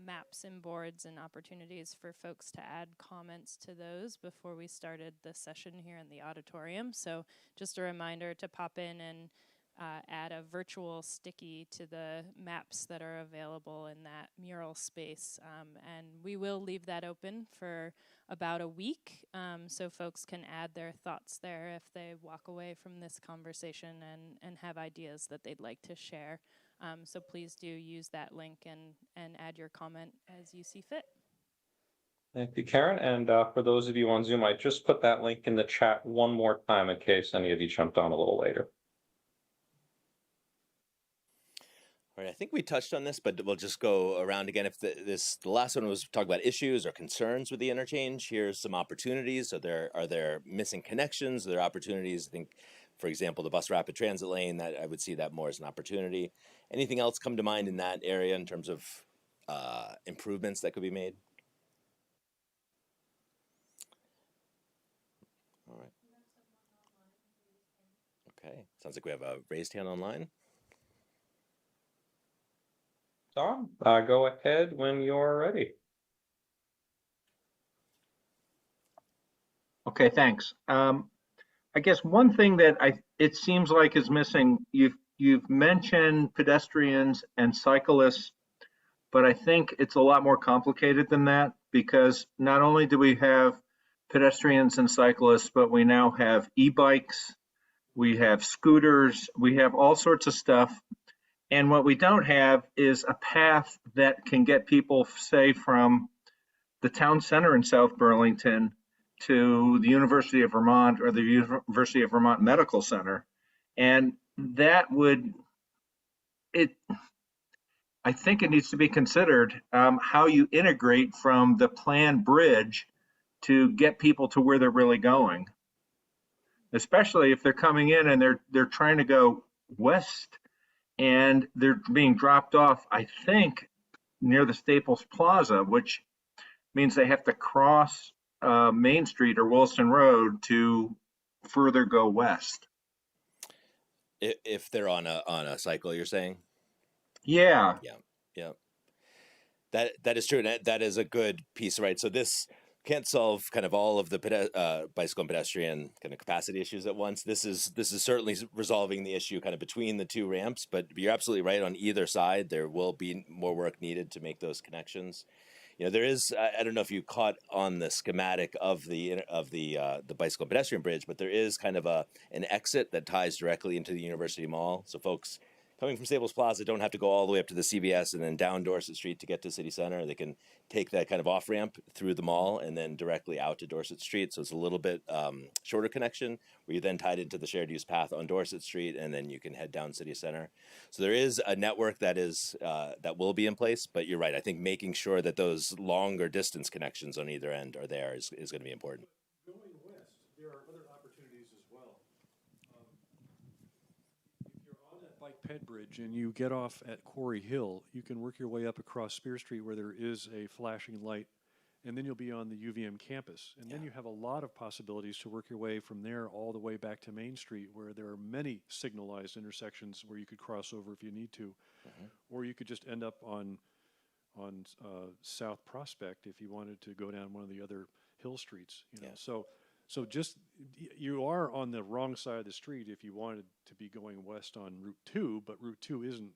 maps and boards and opportunities for folks to add comments to those before we started the session here in the auditorium. So just a reminder to pop in and add a virtual sticky to the maps that are available in that mural space. And we will leave that open for about a week, so folks can add their thoughts there if they walk away from this conversation and have ideas that they'd like to share. So please do use that link and add your comment as you see fit. Thank you, Karen. And for those of you on Zoom, I just put that link in the chat one more time in case any of you jumped on a little later. All right, I think we touched on this, but we'll just go around again. If the last one was talk about issues or concerns with the interchange, here's some opportunities. So are there missing connections? Are there opportunities? I think, for example, the bus rapid transit lane, that I would see that more as an opportunity. Anything else come to mind in that area in terms of improvements that could be made? All right. Okay, sounds like we have a raised hand online. Tom, go ahead when you're ready. Okay, thanks. I guess one thing that it seems like is missing, you've mentioned pedestrians and cyclists, but I think it's a lot more complicated than that, because not only do we have pedestrians and cyclists, but we now have e-bikes, we have scooters, we have all sorts of stuff. And what we don't have is a path that can get people, say, from the town center in South Burlington to the University of Vermont or the University of Vermont Medical Center. And that would, I think it needs to be considered how you integrate from the planned bridge to get people to where they're really going, especially if they're coming in and they're trying to go west and they're being dropped off, I think, near the Staples Plaza, which means they have to cross Main Street or Wilson Road to further go west. If they're on a cycle, you're saying? Yeah. Yeah. That is true, and that is a good piece, right? So this can't solve kind of all of the bicycle and pedestrian kind of capacity issues at once. This is certainly resolving the issue kind of between the two ramps, but you're absolutely right. On either side, there will be more work needed to make those connections. There is, I don't know if you caught on the schematic of the bicycle and pedestrian bridge, but there is kind of an exit that ties directly into the University Mall. So folks coming from Staples Plaza don't have to go all the way up to the CVS and then down Dorset Street to get to City Center. They can take that kind of off ramp through the mall and then directly out to Dorset Street. So it's a little bit shorter connection where you then tied into the shared use path on Dorset Street, and then you can head down City Center. So there is a network that will be in place, but you're right. I think making sure that those longer distance connections on either end are there is going to be important. Going west, there are other opportunities as well. If you're on that bike ped bridge and you get off at Quarry Hill, you can work your way up across Spear Street where there is a flashing light, and then you'll be on the UVM campus. And then you have a lot of possibilities to work your way from there all the way back to Main Street, where there are many signalized intersections where you could cross over if you need to. Or you could just end up on South Prospect if you wanted to go down one of the other hill streets. So just you are on the wrong side of the street if you wanted to be going west on Route 2, but Route 2 isn't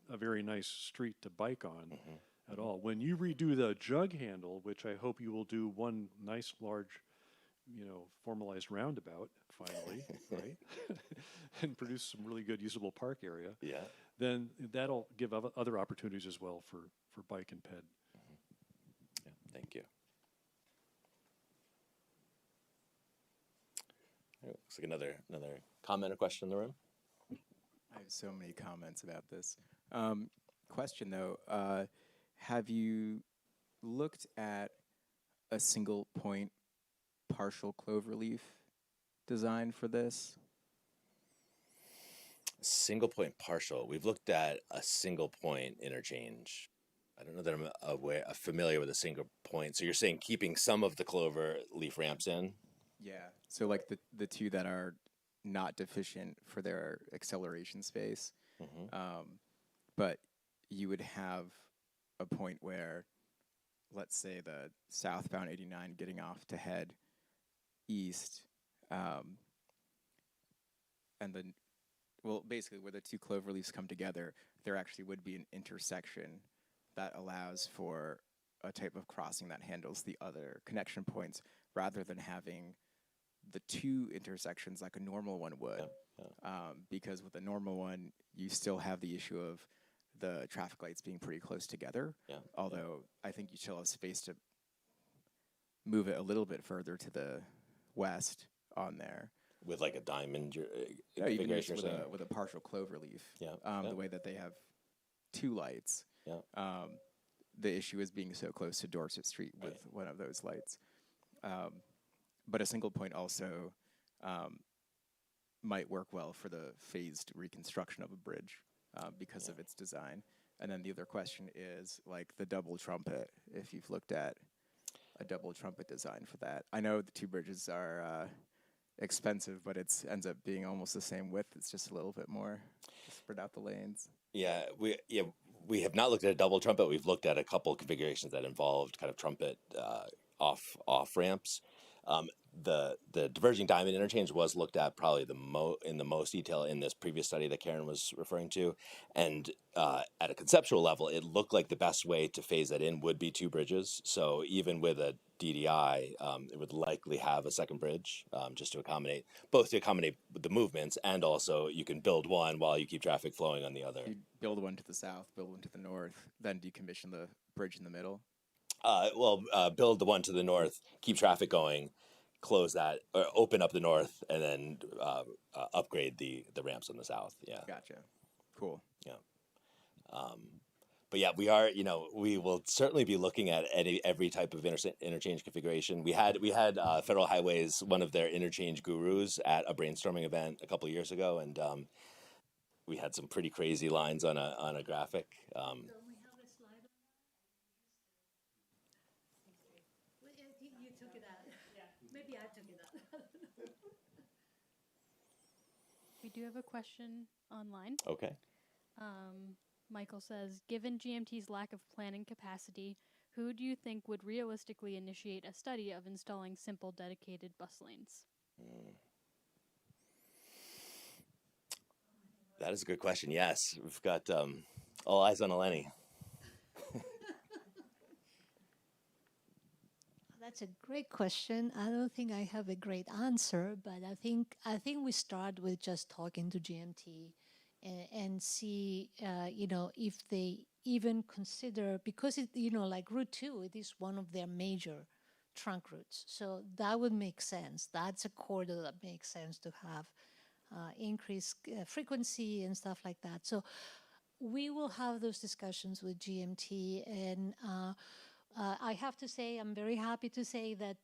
a very nice street to bike on at all. When you redo the jug handle, which I hope you will do one nice large, formalized roundabout finally, right, and produce some really good usable park area. Yeah. Then that'll give other opportunities as well for bike and ped. Yeah, thank you. Looks like another comment or question in the room. I have so many comments about this. Question though, have you looked at a single point partial cloverleaf design for this? Single point partial. We've looked at a single point interchange. I don't know that I'm familiar with a single point. So you're saying keeping some of the clover leaf ramps in? Yeah. So like the two that are not deficient for their acceleration space, but you would have a point where, let's say the southbound 89 getting off to head east, and then, well, basically where the two clover leaves come together, there actually would be an intersection that allows for a type of crossing that handles the other connection points rather than having the two intersections like a normal one would. Because with a normal one, you still have the issue of the traffic lights being pretty close together. Although I think you still have space to move it a little bit further to the west on there. With like a diamond configuration with a partial clover leaf. The way that they have two lights. The issue is being so close to Dorset Street with one of those lights. But a single point also might work well for the phased reconstruction of a bridge because of its design. And then the other question is like the double trumpet, if you've looked at a double trumpet design for that. I know the two bridges are expensive, but it ends up being almost the same width. It's just a little bit more to spread out the lanes. We have not looked at a double trumpet. We've looked at a couple configurations that involved kind of trumpet off ramps. The diverging diamond interchange was looked at probably in the most detail in this previous study that Karen was referring to, and at a conceptual level, it looked like the best way to phase that in would be 2 bridges. So even with a DDI, it would likely have a second bridge, just to accommodate the movements, and also you can build one while you keep traffic flowing on the other. You'd build one to the south, build one to the north, then decommission the bridge in the middle. Build the one to the north, keep traffic going, close that, or open up the north, and then upgrade the ramps on the south. Yeah. Gotcha. Cool. Yeah. But yeah, we will certainly be looking at every type of interchange configuration. We had Federal Highways, one of their interchange gurus, at a brainstorming event a couple of years ago, and we had some pretty crazy lines on a graphic. You took it out. Yeah. Maybe I took it out. We do have a question online. Okay. Michael says, given GMT's lack of planning capacity, who do you think would realistically initiate a study of installing simple dedicated bus lanes? That is a good question. Yes, we've got all eyes on Eleni. That's a great question. I don't think I have a great answer, but I think we start with just talking to GMT and see, if they even consider, because like Route 2, it is one of their major trunk routes. So that would make sense. That's a corridor that makes sense to have increased frequency and stuff like that. So we will have those discussions with GMT, and I have to say, I'm very happy to say that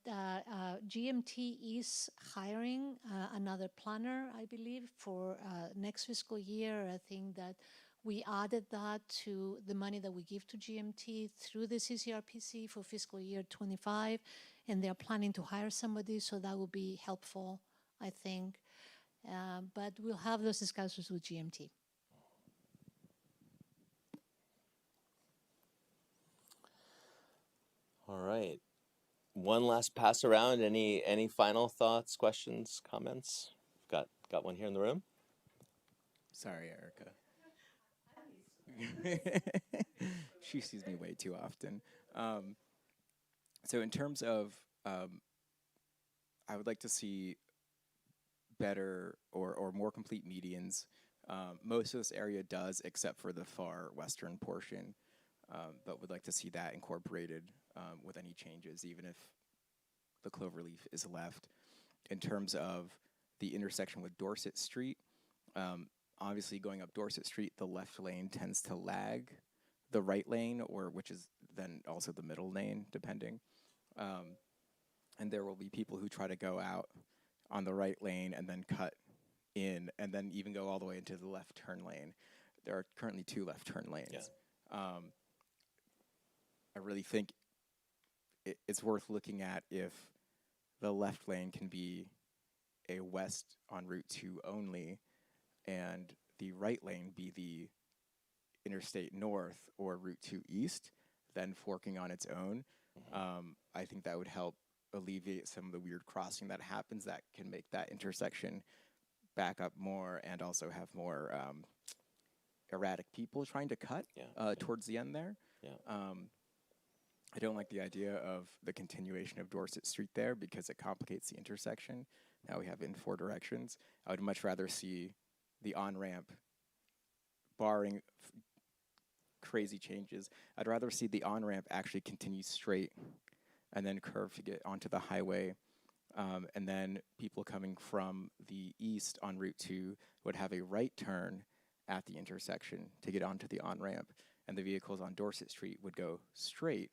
GMT is hiring another planner, I believe, for next fiscal year. I think that we added that to the money that we give to GMT through the CCRPC for fiscal year 25, and they're planning to hire somebody, so that will be helpful, I think. But we'll have those discussions with GMT. All right. One last pass around. Any final thoughts, questions, comments? Got one here in the room. Sorry, Erica. She sees me way too often. So in terms of, I would like to see better or more complete medians. Most of this area does, except for the far western portion, but would like to see that incorporated with any changes, even if the cloverleaf is left. In terms of the intersection with Dorset Street, obviously going up Dorset Street, the left lane tends to lag the right lane, which is then also the middle lane, depending. And there will be people who try to go out on the right lane and then cut in, and then even go all the way into the left turn lane. There are currently 2 left turn lanes. Yeah. I really think it's worth looking at if the left lane can be a west on Route 2 only, and the right lane be the Interstate North or Route 2 East, then forking on its own. I think that would help alleviate some of the weird crossing that happens that can make that intersection back up more, and also have more erratic people trying to cut towards the end there. Yeah. I don't like the idea of the continuation of Dorset Street there because it complicates the intersection. Now we have in 4 directions. I would much rather see the on-ramp, barring crazy changes, I'd rather see the on-ramp actually continue straight and then curve to get onto the highway. And then people coming from the east on Route 2 would have a right turn at the intersection to get onto the on-ramp. And the vehicles on Dorset Street would go straight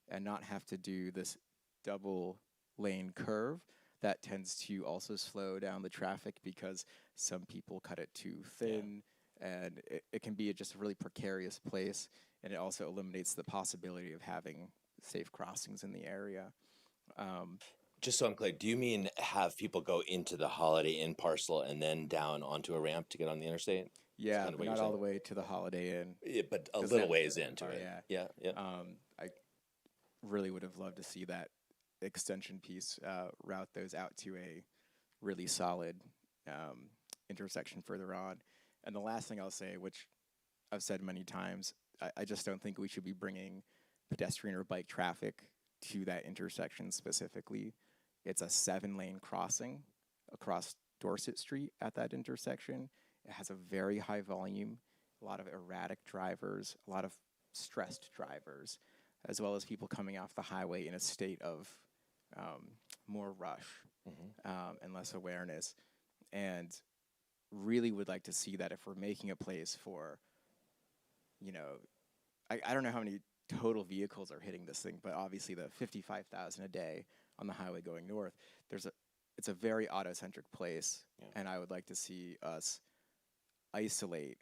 and not have to do this double lane curve that tends to also slow down the traffic because some people cut it too thin. Yeah. And it can be just a really precarious place, and it also eliminates the possibility of having safe crossings in the area. Just so I'm clear, do you mean have people go into the Holiday Inn parcel and then down onto a ramp to get on the interstate? Yeah, kind of not all the way to the Holiday Inn. Yeah, but a little ways into it. Yeah. I really would have loved to see that extension piece, route those out to a really solid intersection further on. And the last thing I'll say, which I've said many times, I just don't think we should be bringing pedestrian or bike traffic to that intersection specifically. It's a 7-lane crossing across Dorset Street at that intersection. It has a very high volume, a lot of erratic drivers, a lot of stressed drivers, as well as people coming off the highway in a state of more rush and less awareness. And really would like to see that if we're making a place for, you know, I don't know how many total vehicles are hitting this thing, but obviously the 55,000 a day on the highway going north, it's a very auto-centric place, and I would like to see us isolate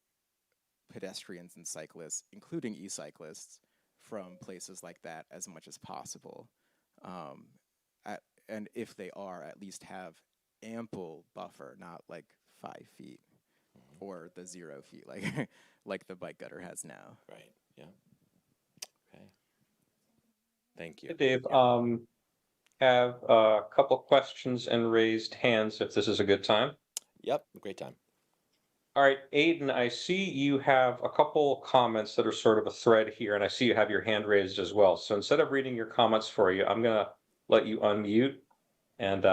pedestrians and cyclists, including e-cyclists, from places like that as much as possible. And if they are, at least have ample buffer, not like 5 feet or the 0 feet, like like the bike gutter has now. Right. Yeah. Okay. Thank you. Hey, Dave. Have a couple questions and raised hands if this is a good time. Yep. Great time. All right, Aiden, I see you have a couple comments that are sort of a thread here, and I see you have your hand raised as well. So instead of reading your comments for you, I'm gonna let you unmute, and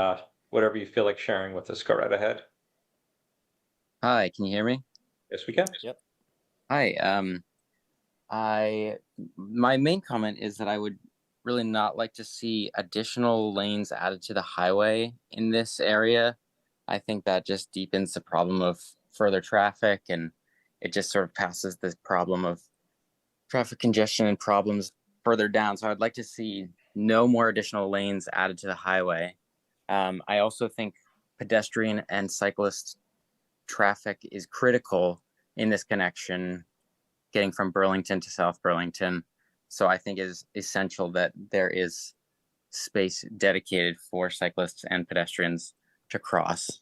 whatever you feel like sharing with us, go right ahead. Hi, can you hear me? Yes, we can. Yep. Hi. My main comment is that I would really not like to see additional lanes added to the highway in this area. I think that just deepens the problem of further traffic, and it just sort of passes this problem of traffic congestion and problems further down. So I'd like to see no more additional lanes added to the highway. I also think pedestrian and cyclist traffic is critical in this connection, getting from Burlington to South Burlington. So I think it is essential that there is space dedicated for cyclists and pedestrians to cross.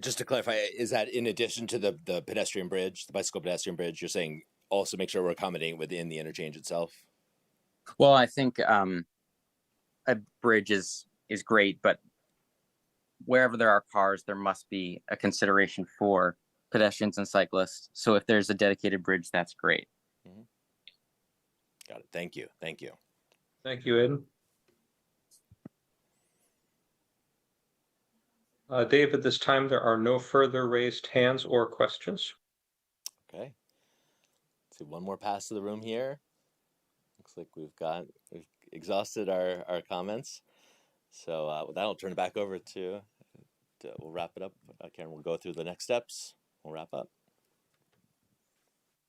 Just to clarify, is that in addition to the pedestrian bridge, the bicycle pedestrian bridge, you're saying also make sure we're accommodating within the interchange itself? Well, I think a bridge is great, but wherever there are cars, there must be a consideration for pedestrians and cyclists. So if there's a dedicated bridge, that's great. Got it. Thank you. Thank you. Thank you, Aiden. Dave, at this time, there are no further raised hands or questions. Okay. Let's see, one more pass to the room here. Looks like we've exhausted our comments. So with that, I'll turn it back over to we'll wrap it up. Karen, we'll go through the next steps. We'll wrap up.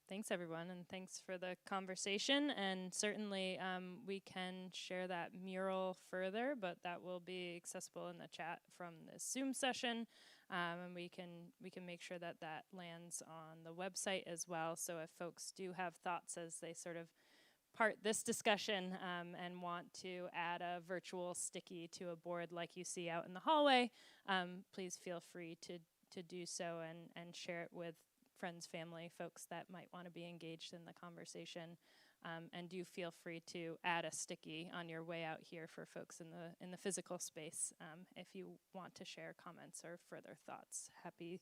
Thanks, everyone, and thanks for the conversation. And certainly we can share that mural further, but that will be accessible in the chat from this Zoom session. And we can make sure that that lands on the website as well. So if folks do have thoughts as they sort of part this discussion and want to add a virtual sticky to a board like you see out in the hallway, please feel free to do so and share it with friends, family, folks that might want to be engaged in the conversation. And do feel free to add a sticky on your way out here for folks in the physical space if you want to share comments or further thoughts. Happy.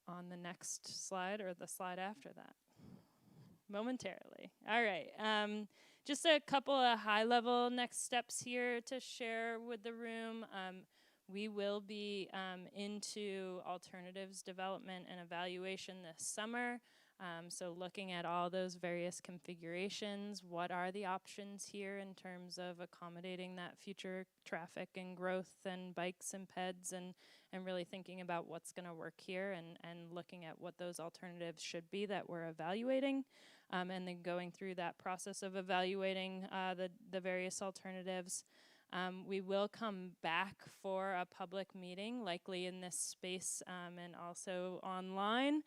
On the next slide or the slide after that? Momentarily. All right. Just a couple of high-level next steps here to share with the room. We will be into alternatives development and evaluation this summer. So looking at all those various configurations, what are the options here in terms of accommodating that future traffic and growth and bikes and peds and really thinking about what's going to work here and looking at what those alternatives should be that we're evaluating. And then going through that process of evaluating the various alternatives. We will come back for a public meeting, likely in this space and also online,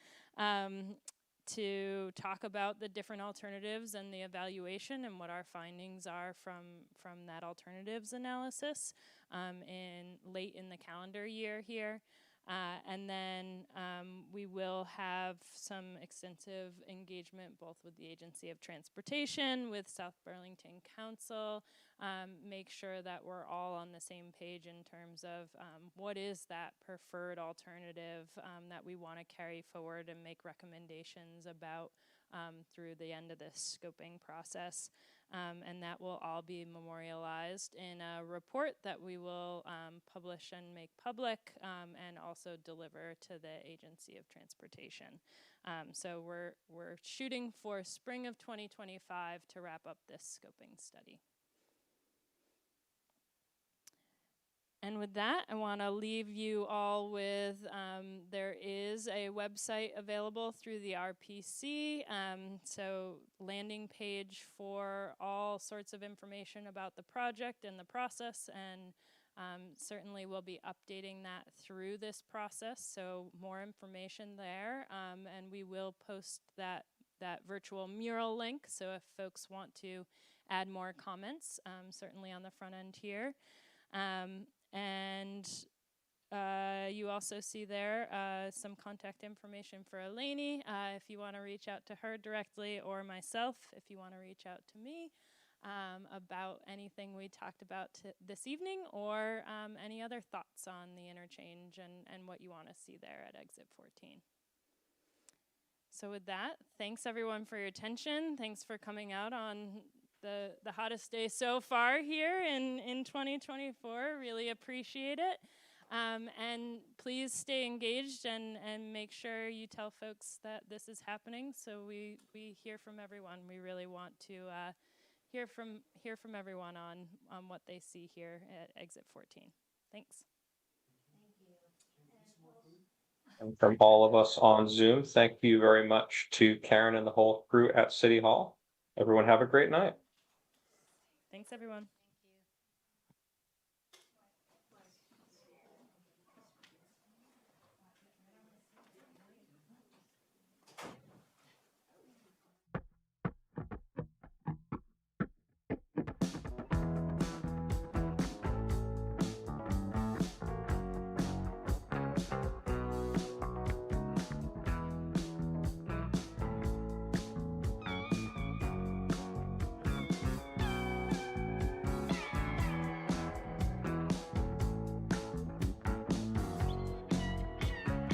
to talk about the different alternatives and the evaluation and what our findings are from that alternatives analysis late in the calendar year here. And then we will have some extensive engagement both with the Agency of Transportation, with South Burlington Council, make sure that we're all on the same page in terms of what is that preferred alternative that we want to carry forward and make recommendations about through the end of this scoping process. And that will all be memorialized in a report that we will publish and make public and also deliver to the Agency of Transportation. So we're shooting for spring of 2025 to wrap up this scoping study. And with that, I want to leave you all with, there is a website available through the RPC, so landing page for all sorts of information about the project and the process, and certainly we'll be updating that through this process, so more information there, and we will post that virtual mural link, so if folks want to add more comments, certainly on the front end here. And you also see there some contact information for Eleni if you want to reach out to her directly, or myself if you want to reach out to me about anything we talked about this evening, or any other thoughts on the interchange and what you want to see there at Exit 14. So with that, thanks everyone for your attention. Thanks for coming out on the hottest day so far here in 2024. Really appreciate it. And please stay engaged and make sure you tell folks that this is happening, so we hear from everyone. We really want to hear from everyone on what they see here at Exit 14. Thanks. And from all of us on Zoom, thank you very much to Karen and the whole crew at City Hall. Everyone have a great night. Thanks, everyone.